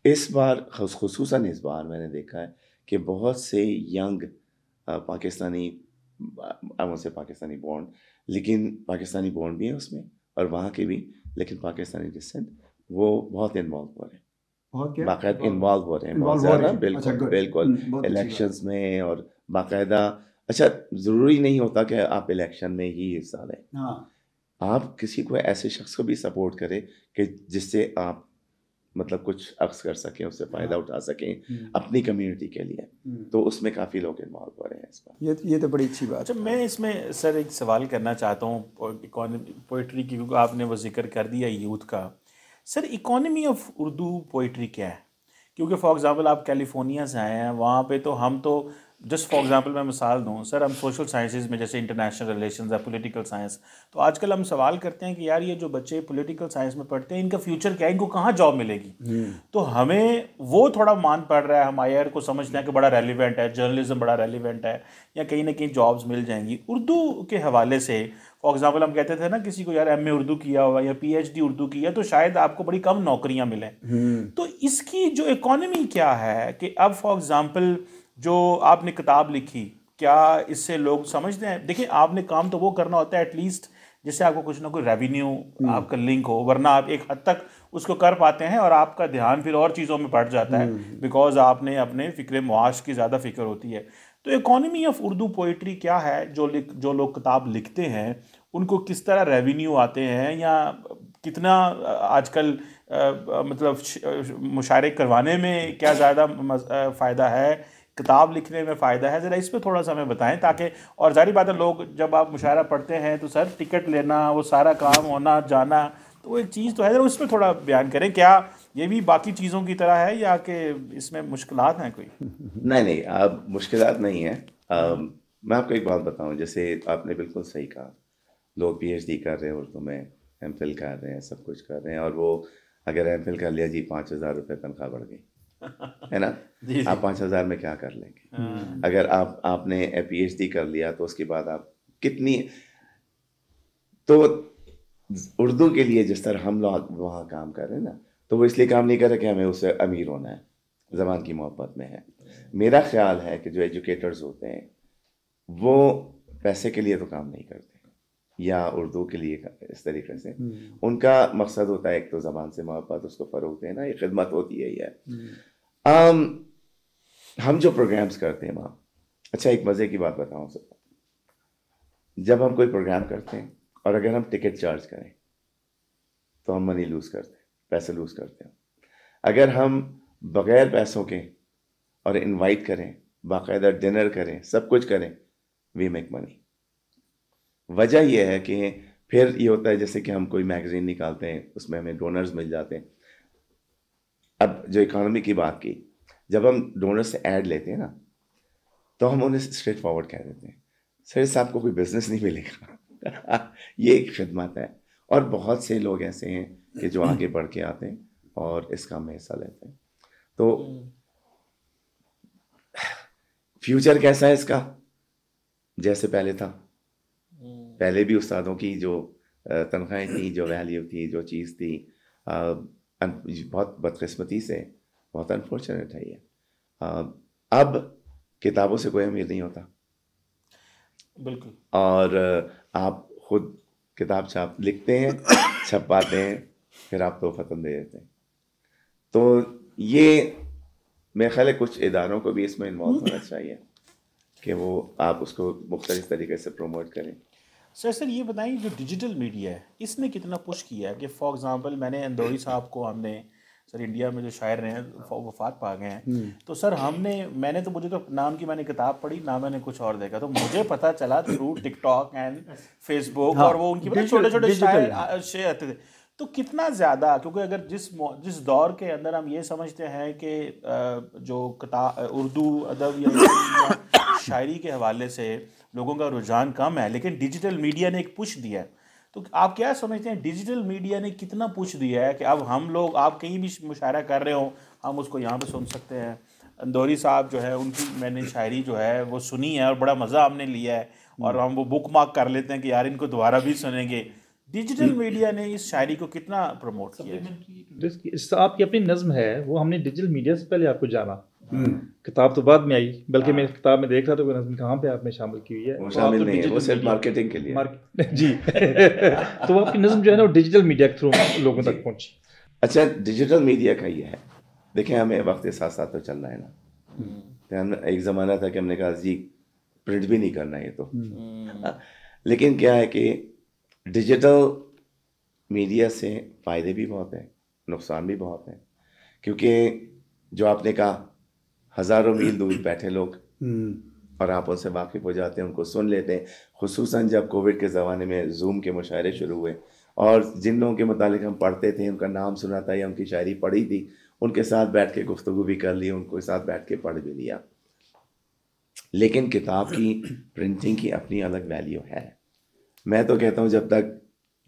اس بار خصوصاً اس بار میں نے دیکھا ہے کہ بہت سے ینگ پاکستانی سے پاکستانی بورن, لیکن پاکستانی بورن بھی ہیں اس میں اور وہاں کے بھی, لیکن پاکستانی ڈسینٹ, وہ بہت انوالو ہو رہے ہیں. باقاعدہ انوالو ہو رہے ہیں بہت زیادہ. بالکل بالکل الیکشنز میں اور باقاعدہ. اچھا ضروری نہیں ہوتا کہ آپ الیکشن میں ہی حصہ لیں, آپ کسی کو ایسے شخص کو بھی سپورٹ کریں کہ جس سے آپ مطلب کچھ عکس کر سکیں, اس سے فائدہ اٹھا سکیں اپنی کمیونٹی کے لیے, تو اس میں کافی لوگ انوالو ہو رہے ہیں اس پر. یہ تو بڑی اچھی بات. اچھا میں اس میں سر ایک سوال کرنا چاہتا ہوں پوئٹری کی, کیونکہ آپ نے وہ ذکر کر دیا یوتھ کا. سر اکانومی آف اردو پوئٹری کیا ہے؟ کیونکہ فار ایگزامپل آپ کیلیفورنیا سے آئے ہیں, وہاں پہ تو ہم تو جسٹ فار ایگزامپل میں مثال دوں سر, ہم سوشل سائنسز میں جیسے انٹرنیشنل ریلیشنز ہے, پولیٹیکل سائنس, تو آج کل ہم سوال کرتے ہیں کہ یار یہ جو بچے پولیٹیکل سائنس میں پڑھتے ہیں ان کا فیوچر کیا ہے, ان کو کہاں جاب ملے گی؟ تو ہمیں وہ تھوڑا مان پڑ رہا ہے, ہم آئی آر کو سمجھتے ہیں کہ بڑا ریلیونٹ ہے, جرنلزم بڑا ریلیونٹ ہے, یا کہیں نہ کہیں جابز مل جائیں گی. اردو کے حوالے سے فار ایگزامپل ہم کہتے تھے نا کسی کو یار ایم اے اردو کیا ہوا یا پی ایچ ڈی اردو کیا تو شاید آپ کو بڑی کم نوکریاں ملیں. تو اس کی جو اکانومی کیا ہے کہ اب فار ایگزامپل جو آپ نے کتاب لکھی, کیا اس سے لوگ سمجھتے ہیں؟ دیکھیں آپ نے کام تو وہ کرنا ہوتا ہے ایٹ لیسٹ جس سے آپ کو کچھ نہ کوئی ریونیو آپ کا لنک ہو, ورنہ آپ ایک حد تک اس کو کر پاتے ہیں اور آپ کا دھیان پھر اور چیزوں میں پڑ جاتا ہے, بیکاز آپ نے اپنے فکر معاش کی زیادہ فکر ہوتی ہے. تو اکانومی آف اردو پوئٹری کیا ہے؟ جو لوگ کتاب لکھتے ہیں ان کو کس طرح ریونیو آتے ہیں, یا کتنا آج کل مطلب مشاعرے کروانے میں کیا زیادہ فائدہ ہے, کتاب لکھنے میں فائدہ ہے؟ ذرا اس پہ تھوڑا سا ہمیں بتائیں تاکہ, اور ظاہری بات ہے لوگ جب آپ مشاعرہ پڑھتے ہیں تو سر ٹکٹ لینا, وہ سارا کام ہونا جانا, تو وہ ایک چیز تو ہے, ذرا اس پہ تھوڑا بیان کریں. کیا یہ بھی باقی چیزوں کی طرح ہے یا کہ اس میں مشکلات ہیں کوئی؟ نہیں اب مشکلات نہیں ہیں. میں آپ کو ایک بات بتاؤں, جیسے آپ نے بالکل صحیح کہا, لوگ پی ایچ ڈی کر رہے ہیں اردو میں, ایم فل کر رہے ہیں, سب کچھ کر رہے ہیں, اور وہ اگر ایم فل کر لیا جی 5,000 روپے تنخواہ بڑھ گئی ہے نا, آپ 5,000 میں کیا کر لیں گے؟ اگر آپ نے پی ایچ ڈی کر لیا تو اس کے بعد آپ کتنی, تو اردو کے لیے جس طرح ہم لوگ وہاں کام کر رہے ہیں نا, تو وہ اس لیے کام نہیں کر رہے کہ ہمیں اس سے امیر ہونا ہے, زبان کی محبت میں ہے. میرا خیال ہے کہ جو ایجوکیٹرز ہوتے ہیں وہ پیسے کے لیے تو کام نہیں کرتے, یا اردو کے لیے اس طریقے سے, ان کا مقصد ہوتا ہے ایک تو زبان سے محبت, اس کو فروغ دینا, یہ خدمت ہوتی ہے. یہ ہم جو پروگرامز کرتے ہیں وہاں, اچھا ایک مزے کی بات بتاؤں سب, جب ہم کوئی پروگرام کرتے ہیں اور اگر ہم ٹکٹ چارج کریں تو ہم منی لوز کرتے ہیں, پیسے لوز کرتے ہیں. اگر ہم بغیر پیسوں کے اور انوائٹ کریں, باقاعدہ ڈنر کریں, سب کچھ کریں, وی میک منی. وجہ یہ ہے کہ پھر یہ ہوتا ہے جیسے کہ ہم کوئی میگزین نکالتے ہیں, اس میں ہمیں ڈونرز مل جاتے ہیں. اب جو اکانومی کی بات کی, جب ہم ڈونر سے ایڈ لیتے ہیں نا تو ہم انہیں اسٹریٹ فارورڈ کہہ دیتے ہیں, سر اس سے آپ کو کوئی بزنس نہیں ملے گا, یہ ایک خدمت ہے. اور بہت سے لوگ ایسے ہیں کہ جو آگے بڑھ کے آتے ہیں اور اس کام میں حصہ لیتے ہیں. تو فیوچر کیسا ہے اس کا؟ جیسے پہلے تھا, پہلے بھی استادوں کی جو تنخواہیں تھیں, جو ویلیو تھی, جو چیز تھی, بہت بدقسمتی سے, بہت انفارچونیٹ ہے یہ. اب کتابوں سے کوئی امیر نہیں ہوتا. بالکل. اور آپ خود کتاب لکھتے ہیں, چھپاتے ہیں, پھر آپ تو ختم دے دیتے ہیں. تو یہ میرے خیال ہے کچھ اداروں کو بھی اس میں انوالو ہونا چاہیے کہ وہ آپ اس کو مختلف طریقے سے پروموٹ کریں. سر یہ بتائیں جو ڈیجیٹل میڈیا ہے اس نے کتنا پش کیا ہے؟ کہ فار ایگزامپل میں نے اندوری صاحب کو, ہم نے سر انڈیا میں جو شاعر رہے ہیں وفات پا گئے ہیں, تو سر میں نے تو مجھے تو نام کی میں نے کتاب پڑھی نہ, میں نے کچھ اور دیکھا, تو مجھے پتہ چلا through TikTok and Facebook, اور وہ ان کی چھوٹے چھوٹے شاعر آتے تھے. تو کتنا زیادہ, کیونکہ اگر جس دور کے اندر ہم یہ سمجھتے ہیں کہ جو اردو ادب یا شاعری کے حوالے سے لوگوں کا رجحان کم ہے, لیکن ڈیجیٹل میڈیا نے ایک پش دیا ہے, تو آپ کیا سمجھتے ہیں ڈیجیٹل میڈیا نے کتنا پش دیا ہے کہ اب ہم لوگ, آپ کہیں بھی مشاعرہ کر رہے ہوں, ہم اس کو یہاں پہ سن سکتے ہیں. اندوری صاحب جو ہے ان کی میں نے شاعری جو ہے وہ سنی ہے اور بڑا مزہ ہم نے لیا ہے, اور ہم وہ بک مارک کر لیتے ہیں کہ یار ان کو دوبارہ بھی سنیں گے. ڈیجیٹل میڈیا نے اس شاعری کو کتنا پروموٹ کیا؟ آپ کی اپنی نظم ہے وہ ہم نے ڈیجیٹل میڈیا سے پہلے آپ کو جانا, کتاب تو بعد میں آئی, بلکہ میں کتاب میں دیکھ رہا تھا کہ نظم کہاں پہ آپ نے شامل کی ہوئی ہے. وہ شامل نہیں ہے, وہ صرف مارکیٹنگ کے لیے جی. تو آپ کی نظم جو ہے نا وہ ڈیجیٹل میڈیا کے تھرو لوگوں تک پہنچی. اچھا ڈیجیٹل میڈیا کا یہ ہے دیکھیں ہمیں وقت کے ساتھ ساتھ تو چلنا ہے نا. تو ہم ایک زمانہ تھا کہ ہم نے کہا جی پرنٹ بھی نہیں کرنا یہ تو, لیکن کیا ہے کہ ڈیجیٹل میڈیا سے فائدے بھی بہت ہیں, نقصان بھی بہت ہیں, کیونکہ جو آپ نے کہا ہزاروں میل دور بیٹھے لوگ اور آپ ان سے واقف ہو جاتے ہیں, ان کو سن لیتے ہیں. خصوصاً جب کووڈ کے زمانے میں زوم کے مشاعرے شروع ہوئے اور جن لوگوں کے متعلق ہم پڑھتے تھے, ان کا نام سنا تھا یا ان کی شاعری پڑھی تھی, ان کے ساتھ بیٹھ کے گفتگو بھی کر لی, ان کے ساتھ بیٹھ کے پڑھ بھی لیا. لیکن کتاب کی پرنٹنگ کی اپنی الگ ویلیو ہے. میں تو کہتا ہوں جب تک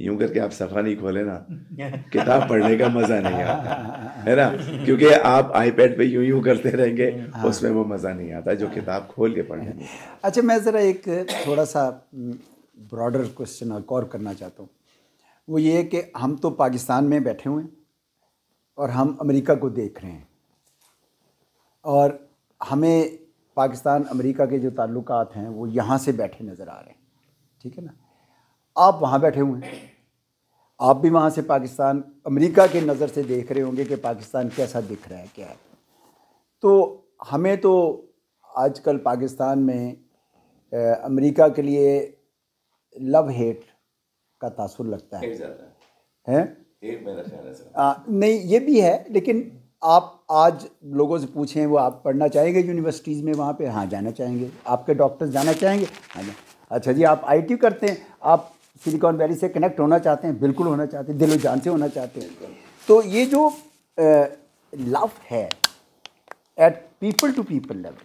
یوں کر کے آپ صفحہ نہیں کھولے نا, کتاب پڑھنے کا مزہ نہیں آتا ہے نا, کیونکہ آپ آئی پیڈ پہ یوں کرتے رہیں گے, اس میں وہ مزہ نہیں آتا جو کتاب کھول کے پڑھنے میں. اچھا میں ذرا ایک تھوڑا سا براڈر کوشچن غور کرنا چاہتا ہوں. وہ یہ کہ ہم تو پاکستان میں بیٹھے ہوئے ہیں اور ہم امریکہ کو دیکھ رہے ہیں, اور ہمیں پاکستان امریکہ کے جو تعلقات ہیں وہ یہاں سے بیٹھے نظر آ رہے ہیں, ٹھیک ہے نا. آپ وہاں بیٹھے ہوئے ہیں, آپ بھی وہاں سے پاکستان امریکہ کے نظر سے دیکھ رہے ہوں گے کہ پاکستان کیسا دکھ رہا ہے, کیا ہے. تو ہمیں تو آج کل پاکستان میں امریکہ کے لیے لو ہیٹ کا تاثر لگتا ہے. نہیں یہ بھی ہے, لیکن آپ آج لوگوں سے پوچھیں وہ آپ پڑھنا چاہیں گے یونیورسٹیز میں وہاں پہ؟ ہاں جانا چاہیں گے. آپ کے ڈاکٹرز جانا چاہیں گے؟ ہاں. اچھا جی آپ آئی ٹی کرتے ہیں, آپ سلیکان ویلی سے کنیکٹ ہونا چاہتے ہیں؟ بالکل ہونا چاہتے ہیں, دل و جان سے ہونا چاہتے ہیں. تو یہ جو لو ہے at people to people level,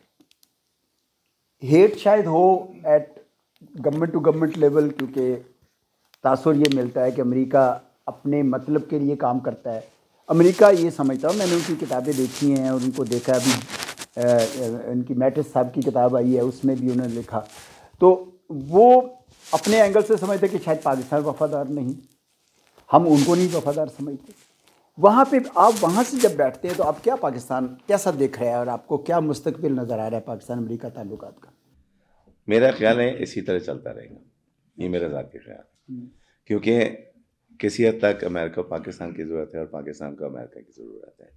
hate شاید ہو at government to government level, کیونکہ تاثر یہ ملتا ہے کہ امریکہ اپنے مطلب کے لیے کام کرتا ہے. امریکہ یہ سمجھتا ہوں, میں نے ان کی کتابیں دیکھی ہیں اور ان کو دیکھا, ابھی ان کی میٹس صاحب کی کتاب آئی ہے اس میں بھی انہوں نے لکھا, تو وہ اپنے اینگل سے سمجھتے کہ شاید پاکستان وفادار نہیں, ہم ان کو نہیں وفادار سمجھتے. وہاں پہ آپ وہاں سے جب بیٹھتے ہیں تو آپ کیا پاکستان کیسا دیکھ رہے ہیں اور آپ کو کیا مستقبل نظر آ رہا ہے پاکستان امریکہ تعلقات کا؟ میرا خیال ہے اسی طرح چلتا رہے گا, یہ میرا ذاتی خیال ہے, کیونکہ کسی حد تک امریکہ کو پاکستان کی ضرورت ہے اور پاکستان کو امریکہ کی ضرورت ہے.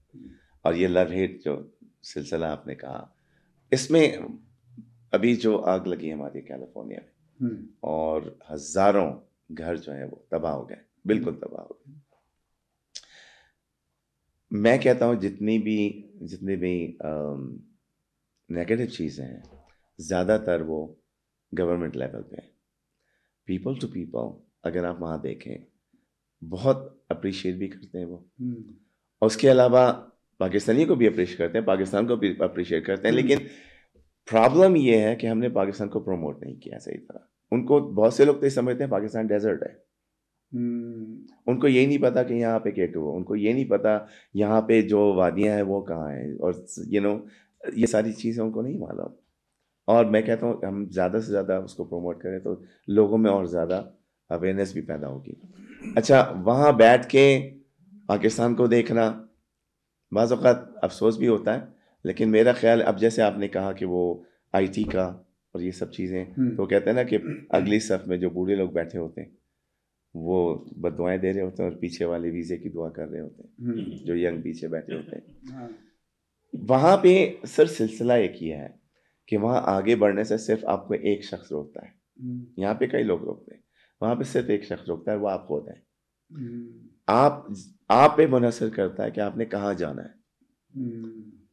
اور یہ لو ہیٹ جو سلسلہ آپ نے کہا, اس میں ابھی جو آگ لگی ہماری کیلیفورنیا میں اور ہزاروں گھر جو ہیں وہ تباہ ہو گئے, بالکل تباہ ہو گئے. میں کہتا ہوں جتنی بھی نیگیٹو چیزیں ہیں زیادہ تر وہ گورنمنٹ لیول پہ ہیں. پیپل ٹو پیپل اگر آپ وہاں دیکھیں بہت اپریشیٹ بھی کرتے ہیں وہ, اور اس کے علاوہ پاکستانی کو بھی اپریشیٹ کرتے ہیں, پاکستان کو بھی اپریشیٹ کرتے ہیں. لیکن پرابلم یہ ہے کہ ہم نے پاکستان کو پروموٹ نہیں کیا صحیح طرح. ان کو بہت سے لوگ تو یہ سمجھتے ہیں پاکستان ڈیزرٹ ہے, ان کو یہ نہیں پتا کہ یہاں پہ K2 ہو, ان کو یہ نہیں پتا یہاں پہ جو وادیاں ہیں وہ کہاں ہیں, اور یہ ساری چیزیں ان کو نہیں معلوم. اور میں کہتا ہوں ہم زیادہ سے زیادہ اس کو پروموٹ کریں تو لوگوں میں اور زیادہ اویئرنیس بھی پیدا ہوگی. اچھا وہاں بیٹھ کے پاکستان کو دیکھنا بعض اوقات افسوس بھی ہوتا ہے, لیکن میرا خیال اب جیسے آپ نے کہا کہ وہ آئی ٹی کا اور یہ سب چیزیں, تو کہتے ہیں نا کہ اگلی صف میں جو بوڑھے لوگ بیٹھے ہوتے ہیں وہ بد دعائیں دے رہے ہوتے ہیں اور پیچھے والے ویزے کی دعا کر رہے ہوتے ہیں جو ینگ پیچھے بیٹھے ہوتے ہیں. وہاں پہ سر سلسلہ ایک یہ ہے کہ وہاں آگے بڑھنے سے صرف آپ کو ایک شخص روکتا ہے. یہاں پہ کئی لوگ روکتے ہیں, وہاں پہ صرف ایک شخص روکتا ہے, وہ آپ خود ہیں. آپ پہ منحصر کرتا ہے کہ آپ نے کہاں جانا ہے,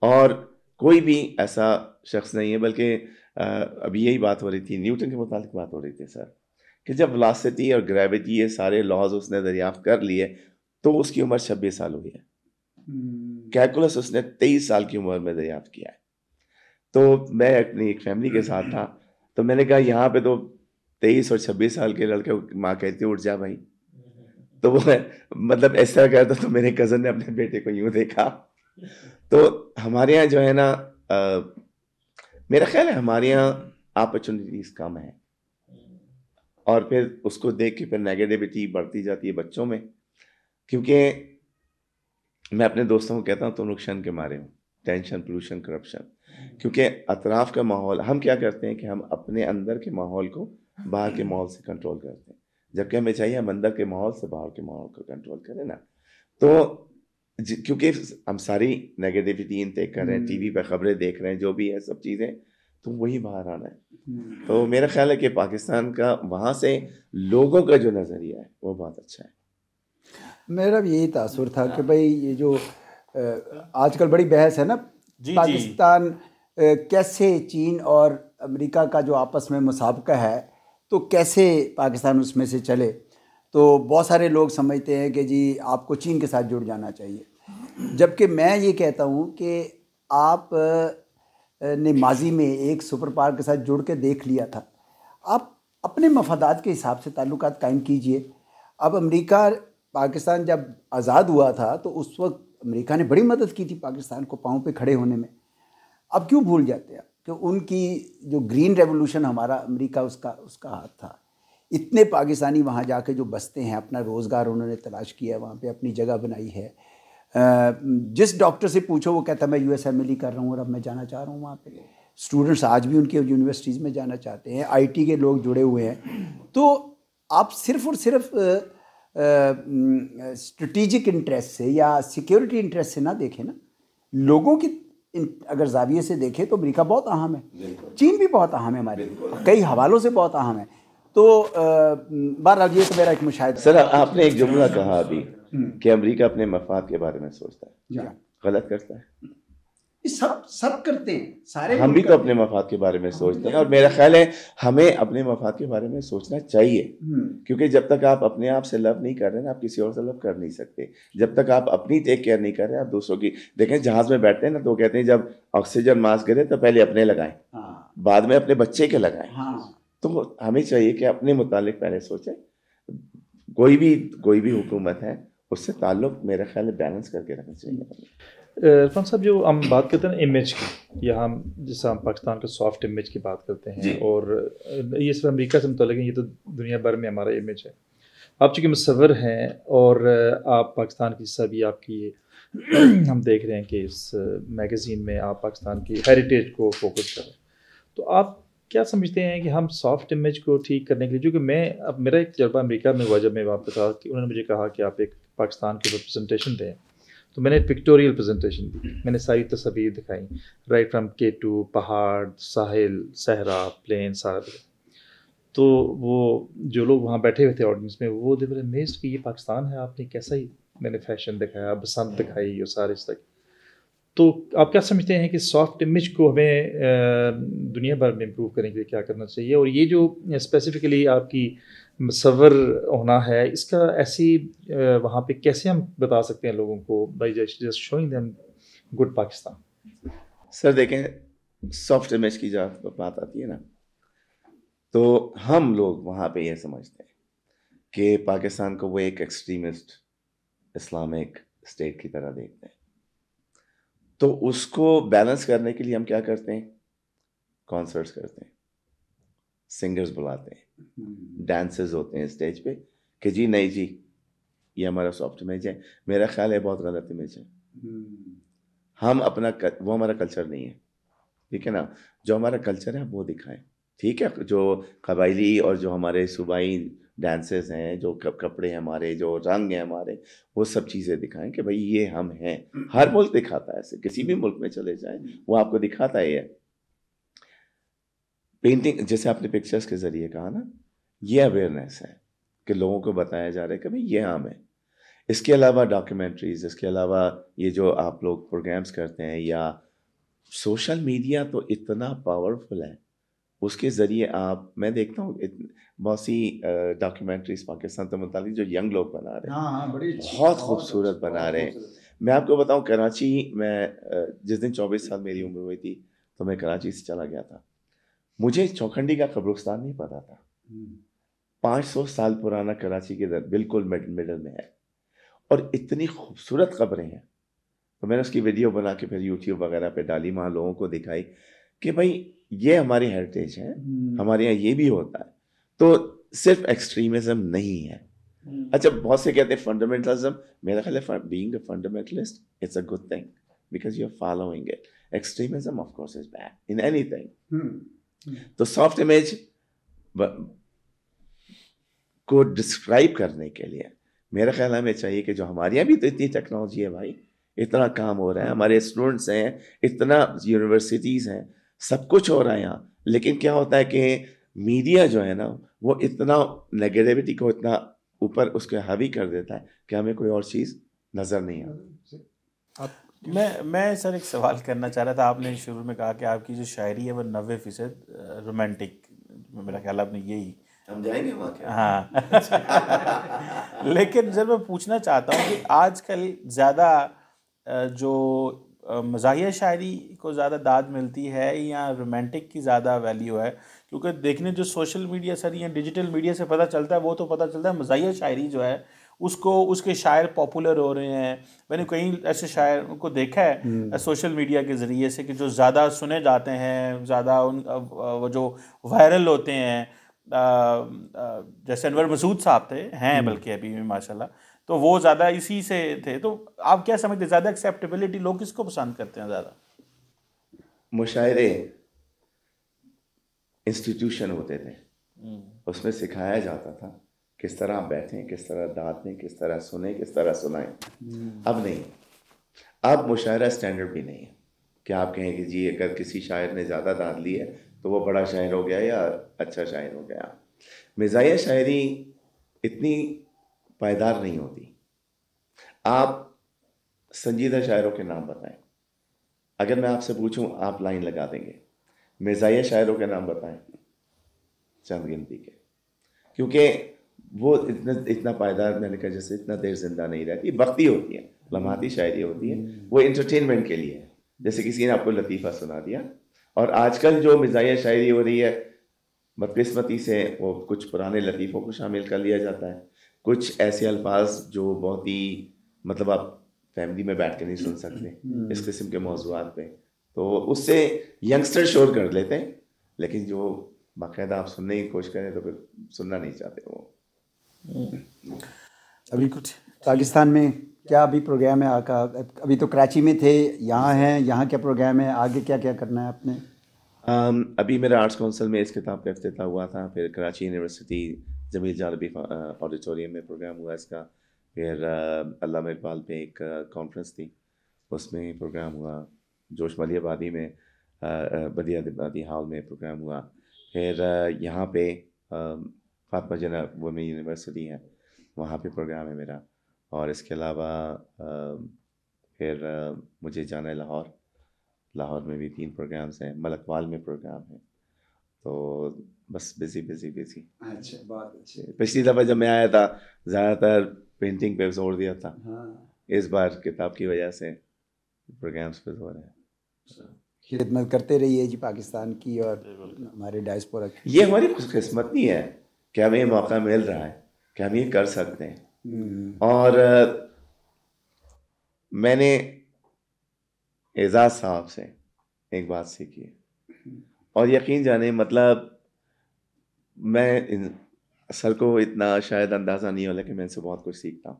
اور کوئی بھی ایسا شخص نہیں ہے. بلکہ ابھی یہی بات ہو رہی تھی, نیوٹن کے متعلق بات ہو رہی تھی سر, کہ جب ویلاسٹی اور گریوٹی یہ سارے لاز اس نے دریافت کر لیے تو اس کی عمر 26 سال ہوئی ہے. کیلکولس اس نے 23 سال کی عمر میں دریافت کیا ہے. تو میں اپنی ایک فیملی کے ساتھ تھا, تو میں نے کہا یہاں پہ تو 23 اور 26 سال کے لڑکے ماں کہتی اٹھ جا بھائی, تو وہ مطلب اس طرح کہتا. تو میرے کزن نے اپنے بیٹے کو یوں دیکھا. تو ہمارے یہاں جو ہے نا, میرا خیال ہے ہمارے یہاں اپرچونیٹیز کم ہیں, اور پھر اس کو دیکھ کے پھر نیگیٹیوٹی بڑھتی جاتی ہے بچوں میں. کیونکہ میں اپنے دوستوں کو کہتا ہوں تم لوگ شن کے مارے ہو, ٹینشن, پولوشن, کرپشن. کیونکہ اطراف کا ماحول, ہم کیا کرتے ہیں کہ ہم اپنے اندر کے ماحول کو باہر کے ماحول سے کنٹرول کرتے ہیں, جبکہ ہمیں چاہیے ہم اندر کے ماحول سے باہر کے ماحول کو کنٹرول کریں نا. تو کیونکہ ہم ساری نیگیٹیوٹی انٹیک کر رہے ہیں, ٹی وی پہ خبریں دیکھ رہے ہیں, جو بھی ہے سب چیزیں, تو وہی باہر آنا ہے. تو میرا خیال ہے کہ پاکستان کا وہاں سے لوگوں کا جو نظریہ ہے وہ بہت اچھا ہے. میرا بھی یہی تاثر تھا کہ بھائی یہ جو آج کل بڑی بحث ہے نا, پاکستان کیسے چین اور امریکہ کا جو آپس میں مسابقہ ہے تو کیسے پاکستان اس میں سے چلے. تو بہت سارے لوگ سمجھتے ہیں کہ جی آپ کو چین کے ساتھ جڑ جانا چاہیے, جبکہ میں یہ کہتا ہوں کہ آپ نے ماضی میں ایک سپر پاور کے ساتھ جڑ کے دیکھ لیا تھا. آپ اپنے مفادات کے حساب سے تعلقات قائم کیجئے. اب امریکہ پاکستان جب آزاد ہوا تھا تو اس وقت امریکہ نے بڑی مدد کی تھی پاکستان کو پاؤں پہ کھڑے ہونے میں. اب کیوں بھول جاتے ہیں کہ ان کی جو گرین ریولوشن ہمارا امریکہ اس کا ہاتھ تھا. اتنے پاکستانی وہاں جا کے جو بستے ہیں, اپنا روزگار انہوں نے تلاش کیا ہے, وہاں پہ اپنی جگہ بنائی ہے. جس ڈاکٹر سے پوچھو وہ کہتا ہے میں U S M L E کر رہا ہوں اور اب میں جانا چاہ رہا ہوں وہاں پہ. اسٹوڈنٹس آج بھی ان کے یونیورسٹیز میں جانا چاہتے ہیں, آئی ٹی کے لوگ جڑے ہوئے ہیں. تو آپ صرف اور صرف اسٹریٹجک انٹرسٹ سے یا سیکیورٹی انٹرسٹ سے نہ دیکھیں نا, لوگوں کی اگر زاویے سے دیکھیں تو امریکہ بہت اہم ہے, چین بھی بہت اہم ہے, ہمارے کئی حوالوں سے بہت اہم ہے. تو بہرحال یہ تو میرا ایک مشاہدہ. سر آپ نے ایک جملہ کہا ابھی کہ امریکہ اپنے مفاد کے بارے میں سوچتا ہے, غلط کرتا ہے. سب کرتے ہیں, سارے ہم بھی تو اپنے مفاد کے بارے میں سوچتے ہیں, اور میرا خیال ہے ہمیں اپنے مفاد کے بارے میں سوچنا چاہیے, کیونکہ جب تک آپ اپنے آپ سے لو نہیں کر رہے نا, آپ کسی اور سے لو کر نہیں سکتے. جب تک آپ اپنی ٹیک کیئر نہیں کر رہے, آپ دوسروں کی. دیکھیں جہاز میں بیٹھتے ہیں نا تو کہتے ہیں جب آکسیجن ماسک کرے تو پہلے اپنے لگائیں, بعد میں اپنے بچے کے لگائیں. تو ہمیں چاہیے کہ اپنے متعلق پہلے سوچیں. کوئی بھی حکومت ہے اس سے تعلق میرا خیال ہے بیلنس کر کے رکھنا چاہیے. عرفان صاحب جو ہم بات کرتے ہیں نا امیج کی, یا ہم جیسے ہم پاکستان کے سافٹ امیج کی بات کرتے ہیں, اور یہ صرف امریکہ سے متعلق ہے, یہ تو دنیا بھر میں ہمارا امیج ہے. آپ چونکہ مصور ہیں اور آپ پاکستان کی سبھی آپ کی ہم دیکھ رہے ہیں کہ اس میگزین میں آپ پاکستان کی ہیریٹیج کو فوکس کریں, تو آپ کیا سمجھتے ہیں کہ ہم سافٹ امیج کو ٹھیک کرنے کے لیے, کیونکہ اب میرا ایک تجربہ امریکہ میں ہوا جب میں وہاں پہ تھا کہ انہوں نے مجھے کہا کہ آپ ایک پاکستان کی ریپرزنٹیشن دیں, تو میں نے پکٹوریل پریزنٹیشن دی, میں نے ساری تصاویر دکھائیں, رائٹ فرام K2, پہاڑ, ساحل, صحرا, پلین, سارا. تو وہ جو لوگ وہاں بیٹھے ہوئے تھے آڈینس میں, وہ دے ور امیزڈ کہ یہ پاکستان ہے, آپ نے کیسا ہی, میں نے فیشن دکھایا, بسنت دکھائی, اور سارے اس تک. تو آپ کیا سمجھتے ہیں کہ سافٹ امیج کو ہمیں دنیا بھر میں امپروو کرنے کے لیے کیا کرنا چاہیے, اور یہ جو اسپیسیفکلی آپ کی مصور ہونا ہے, اس کا ایسی وہاں پہ کیسے ہم بتا سکتے ہیں لوگوں کو by just showing them good Pakistan? Sir دیکھیں, سافٹ امیج کی جب بات آتی ہے نا, تو ہم لوگ وہاں پہ یہ سمجھتے ہیں کہ پاکستان کو وہ ایک ایکسٹریمسٹ اسلامک اسٹیٹ کی طرح دیکھتے ہیں. تو اس کو بیلنس کرنے کے لیے ہم کیا کرتے ہیں, کانسرٹس کرتے ہیں, سنگرز بلاتے ہیں, ڈانسز ہوتے ہیں اسٹیج پہ کہ جی نہیں جی یہ ہمارا سافٹ امیج ہے. میرا خیال ہے بہت غلط امیج ہے. ہم اپنا وہ ہمارا کلچر نہیں ہے, ٹھیک ہے نا. جو ہمارا کلچر ہے وہ دکھائیں, ٹھیک ہے. جو قبائلی اور جو ہمارے صوبائی ڈانسز ہیں, جو کپڑے ہیں ہمارے, جو رنگ ہیں ہمارے, وہ سب چیزیں دکھائیں کہ بھائی یہ ہم ہیں. ہر ملک دکھاتا ہے ایسے, کسی بھی ملک میں چلے جائیں وہ آپ کو دکھاتا ہے. پینٹنگ جیسے آپ نے پکچرز کے ذریعے کہا نا, یہ اویئرنیس ہے کہ لوگوں کو بتایا جا رہا ہے کہ بھائی یہ ہم ہے. اس کے علاوہ ڈاکیومنٹریز, اس کے علاوہ یہ جو آپ لوگ پروگرامز کرتے ہیں, یا سوشل میڈیا تو اتنا پاورفل ہے, اس کے ذریعے آپ, میں دیکھتا ہوں بہت سی ڈاکیومنٹریز پاکستان سے متعلق جو ینگ لوگ بنا رہے ہیں, بہت خوبصورت بنا رہے ہیں. میں آپ کو بتاؤں, کراچی میں جس دن 24 سال میری عمر ہوئی تھی تو میں کراچی سے چلا گیا تھا. مجھے چوکھنڈی کا قبرستان نہیں پتا تھا. 500 سال پرانا کراچی کے بالکل مڈل میں ہے, اور اتنی خوبصورت قبریں ہیں. تو میں نے اس کی ویڈیو بنا کے پھر یوٹیوب وغیرہ پہ ڈالی, وہاں لوگوں کو دکھائی کہ بھائی یہ ہماری ہیریٹیج ہے, ہمارے یہاں یہ بھی ہوتا ہے. تو صرف ایکسٹریمزم نہیں ہے. اچھا, بہت سے کہتے ہیں فنڈامنٹلزم, میرا خیال ہے being a fundamentalist it's a good thing because you are following it. Extremism of course is bad in anything. تو سافٹ امیج کو ڈسکرائب کرنے کے لیے میرا خیال ہے ہمیں چاہیے کہ جو ہمارے یہاں بھی تو اتنی ٹیکنالوجی ہے بھائی, اتنا کام ہو رہا ہے, ہمارے اسٹوڈنٹس ہیں, اتنا یونیورسٹیز ہیں, سب کچھ ہو رہا ہے یہاں, لیکن کیا ہوتا ہے کہ میڈیا جو ہے نا وہ اتنا نیگیٹیوٹی کو اتنا اوپر اس کے حاوی کر دیتا ہے کہ ہمیں کوئی اور چیز نظر نہیں آتی. میں سر ایک سوال کرنا چاہ رہا تھا. آپ نے شروع میں کہا کہ آپ کی جو شاعری ہے وہ 90% رومانٹک, میرا خیال آپ نے یہی, ہم جائیں گے وہاں کیا؟ ہاں لیکن جب میں پوچھنا چاہتا ہوں کہ آج کل زیادہ جو مزاحیہ شاعری کو زیادہ داد ملتی ہے یا رومانٹک کی زیادہ ویلیو ہے, کیونکہ دیکھنے جو سوشل میڈیا سر یا ڈیجیٹل میڈیا سے پتہ چلتا ہے وہ تو پتہ چلتا ہے مزاحیہ شاعری جو ہے اس کے شاعر پاپولر ہو رہے ہیں. میں نے کئی ایسے شاعر کو دیکھا ہے سوشل میڈیا کے ذریعے سے کہ جو زیادہ سنے جاتے ہیں, زیادہ وہ جو وائرل ہوتے ہیں, جیسے انور مسعود صاحب ہیں بلکہ ابھی ماشاءاللہ, تو وہ زیادہ اسی سے تھے. تو آپ کیا سمجھتے ہیں زیادہ ایکسیپٹیبلٹی لوگ کس کو پسند کرتے ہیں زیادہ؟ مشاعرے انسٹیٹیوشن ہوتے تھے, اس میں سکھایا جاتا تھا کس طرح بیٹھیں, کس طرح داد دیں, کس طرح سنیں, کس طرح سنائیں. اب نہیں, اب مشاعرہ اسٹینڈرڈ بھی نہیں ہے کہ آپ کہیں کہ جی اگر کسی شاعر نے زیادہ داد لی ہے تو وہ بڑا شاعر ہو گیا یا اچھا شاعر ہو گیا. مزاحیہ شاعری اتنی پائیدار نہیں ہوتی. آپ سنجیدہ شاعروں کے نام بتائیں, اگر میں آپ سے پوچھوں آپ لائن لگا دیں گے. مزاحیہ شاعروں کے نام بتائیں, چند گنتی کے, کیونکہ وہ اتنا پائیدار, میں نے کہا جیسے اتنا دیر زندہ نہیں رہتی, وقتی ہوتی ہے, لمحاتی شاعری ہوتی ہے, وہ انٹرٹینمنٹ کے لیے ہے. جیسے کسی نے آپ کو لطیفہ سنا دیا. اور آج کل جو مزاحیہ شاعری ہو رہی ہے بدقسمتی سے وہ کچھ پرانے لطیفوں کو شامل کر لیا جاتا ہے, کچھ ایسے الفاظ جو بہت ہی مطلب آپ فیملی میں بیٹھ کے نہیں سن سکتے اس قسم کے موضوعات پہ, تو اس سے ینگسٹر شور کر لیتے ہیں, لیکن جو باقاعدہ آپ سننے کی کوشش کریں تو پھر سننا نہیں چاہتے وہ. ابھی کچھ پاکستان میں کیا ابھی پروگرام ہے آقا؟ ابھی تو کراچی میں تھے, یہاں ہیں, یہاں کیا پروگرام ہے, آگے کیا کیا کرنا ہے آپ نے؟ ابھی میرا آرٹس کونسل میں اس کتاب کا افتتاح ہوا تھا, پھر کراچی یونیورسٹی جمیل جالبی آڈیٹوریم میں پروگرام ہوا اس کا, پھر علامہ اقبال پہ ایک کانفرنس تھی اس میں پروگرام ہوا, جوش ملی آبادی میں بدیہ آبادی ہال میں پروگرام ہوا, پھر یہاں پہ فاطمہ جناب وومن یونیورسٹی ہے وہاں پہ پروگرام ہے میرا, اور اس کے علاوہ پھر مجھے جانا ہے لاہور, لاہور میں بھی 3 پروگرامس ہیں, ملک وال میں پروگرام ہے, تو بس بزی. اچھا, بہت اچھے. پچھلی دفعہ جب میں آیا تھا زیادہ تر پینٹنگ پہ زور دیا تھا, اس بار کتاب کی وجہ سے پروگرامس پہ زور ہے. خدمت کرتے رہیے جی پاکستان کی اور ہمارے ڈائسپورا کی. یہ ہماری خوش قسمت نہیں ہے کہ ہمیں یہ موقع مل رہا ہے کہ ہم یہ کر سکتے ہیں. اور میں نے اعزاز صاحب سے ایک بات سیکھی ہے, اور یقین جانے مطلب میں سر کو اتنا شاید اندازہ نہیں ہو, لیکن میں ان سے بہت کچھ سیکھتا ہوں.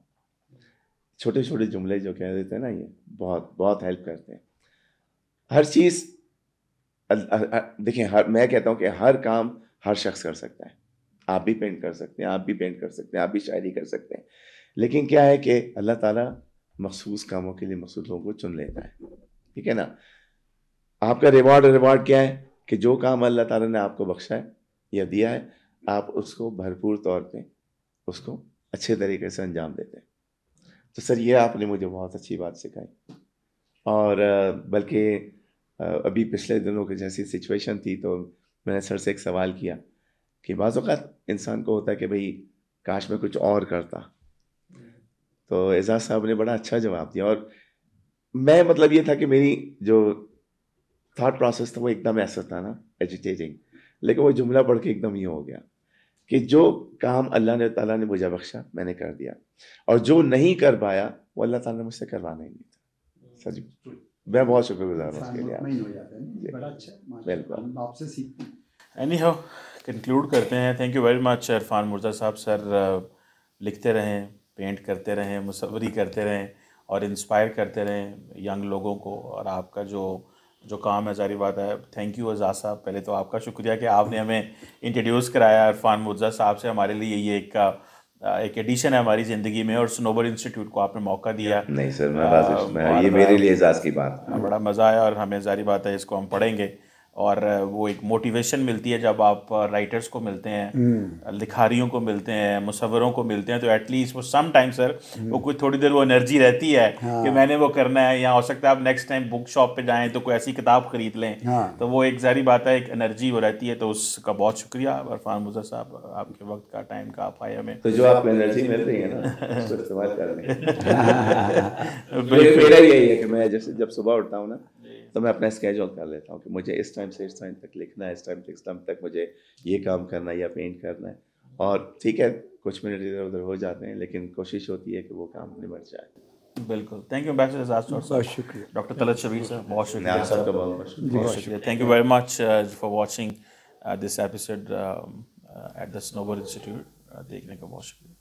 چھوٹے چھوٹے جملے جو کہہ دیتے ہیں نا, یہ بہت بہت ہیلپ کرتے ہیں. ہر چیز دیکھیں, میں کہتا ہوں کہ ہر کام ہر شخص کر سکتا ہے. آپ بھی پینٹ کر سکتے ہیں, آپ بھی پینٹ کر سکتے ہیں, آپ بھی شاعری کر سکتے ہیں, لیکن کیا ہے کہ اللہ تعالیٰ مخصوص کاموں کے لیے مخصوص لوگوں کو چن لیتا ہے. ٹھیک ہے نا. آپ کا ریوارڈ کیا ہے کہ جو کام اللہ تعالیٰ نے آپ کو بخشا ہے یا دیا ہے, آپ اس کو بھرپور طور پہ اس کو اچھے طریقے سے انجام دیتے ہیں. تو سر یہ آپ نے مجھے بہت اچھی بات سکھائی. اور بلکہ ابھی پچھلے دنوں کی جیسی سچویشن تھی تو میں نے سر سے ایک سوال کیا کہ بعض اوقات انسان کو ہوتا ہے کہ بھئی کاش میں کچھ اور کرتا, تو اعزاز صاحب نے بڑا اچھا جواب دیا. اور میں مطلب یہ تھا کہ میری جو تھاٹ پروسیس تھا وہ ایک دم ایسا تھا نا ایجیٹیٹنگ, لیکن وہ جملہ پڑھ کے ایک دم یہ ہو گیا کہ جو کام اللہ نے تعالیٰ نے مجھے بخشا میں نے کر دیا, اور جو نہیں کر پایا وہ اللہ تعالیٰ نے مجھ سے کروانا ہی نہیں تھا. سر میں بہت شکر گزار ہوں اس کے لیے. بالکل آپ سے سیکھتے ہیں. اینی ہاؤ کنکلوڈ کرتے ہیں. تھینک یو ویری مچ عرفان مرزا صاحب. سر لکھتے رہیں, پینٹ کرتے رہیں, مصوری کرتے رہیں اور انسپائر کرتے رہیں ینگ لوگوں کو. اور آپ کا جو کام ہے ظاہری بات ہے. تھینک یو اعزاز صاحب, پہلے تو آپ کا شکریہ کہ آپ نے ہمیں انٹروڈیوس کرایا عرفان مرزا صاحب سے. ہمارے لیے یہ ایک ایک ایڈیشن ہے ہماری زندگی میں, اور سنوبر انسٹیٹیوٹ کو آپ نے موقع دیا. نہیں سر, میں واضح, یہ میرے لیے اعزاز کی بات. بڑا مزہ آیا, اور ہمیں ظاہری بات ہے اس کو ہم پڑھیں گے, اور وہ ایک موٹیویشن ملتی ہے جب آپ رائٹرز کو ملتے ہیں, لکھاریوں کو ملتے ہیں, مصوروں کو ملتے ہیں, تو ایٹ لیسٹ وہ سم ٹائم سر وہ کوئی تھوڑی دیر وہ انرجی رہتی ہے کہ میں نے وہ کرنا ہے, یا ہو سکتا ہے آپ نیکسٹ ٹائم بک شاپ پہ جائیں تو کوئی ایسی کتاب خرید لیں, تو وہ ایک ظاہری بات ہے, ایک انرجی وہ رہتی ہے. تو اس کا بہت شکریہ عرفان مظہر صاحب, آپ کے وقت کا ٹائم کا آپ آئے ہمیں. تو جو آپ کو انرجی مل رہی ہے نا اس کو استعمال کر لیں. میرا یہی ہے کہ میں جب صبح اٹھتا ہوں نا تو میں اپنا اسکیجول کر لیتا ہوں کہ مجھے اس ٹائم سے اس ٹائم تک لکھنا ہے, اس ٹائم سے اس ٹائم تک مجھے یہ کام کرنا ہے یا پینٹ کرنا ہے. اور ٹھیک ہے کچھ منٹ ادھر ادھر ہو جاتے ہیں, لیکن کوشش ہوتی ہے کہ وہ کام نمٹ جائے. بالکل. تھینک یو امبیسڈر اعزاز صاحب, بہت شکریہ. ڈاکٹر طلعت شبیر صاحب, بہت شکریہ. آپ سب کا بہت شکریہ. Thank you very much for watching this episode at the Sanobar institute. دیکھنے کا بہت شکریہ.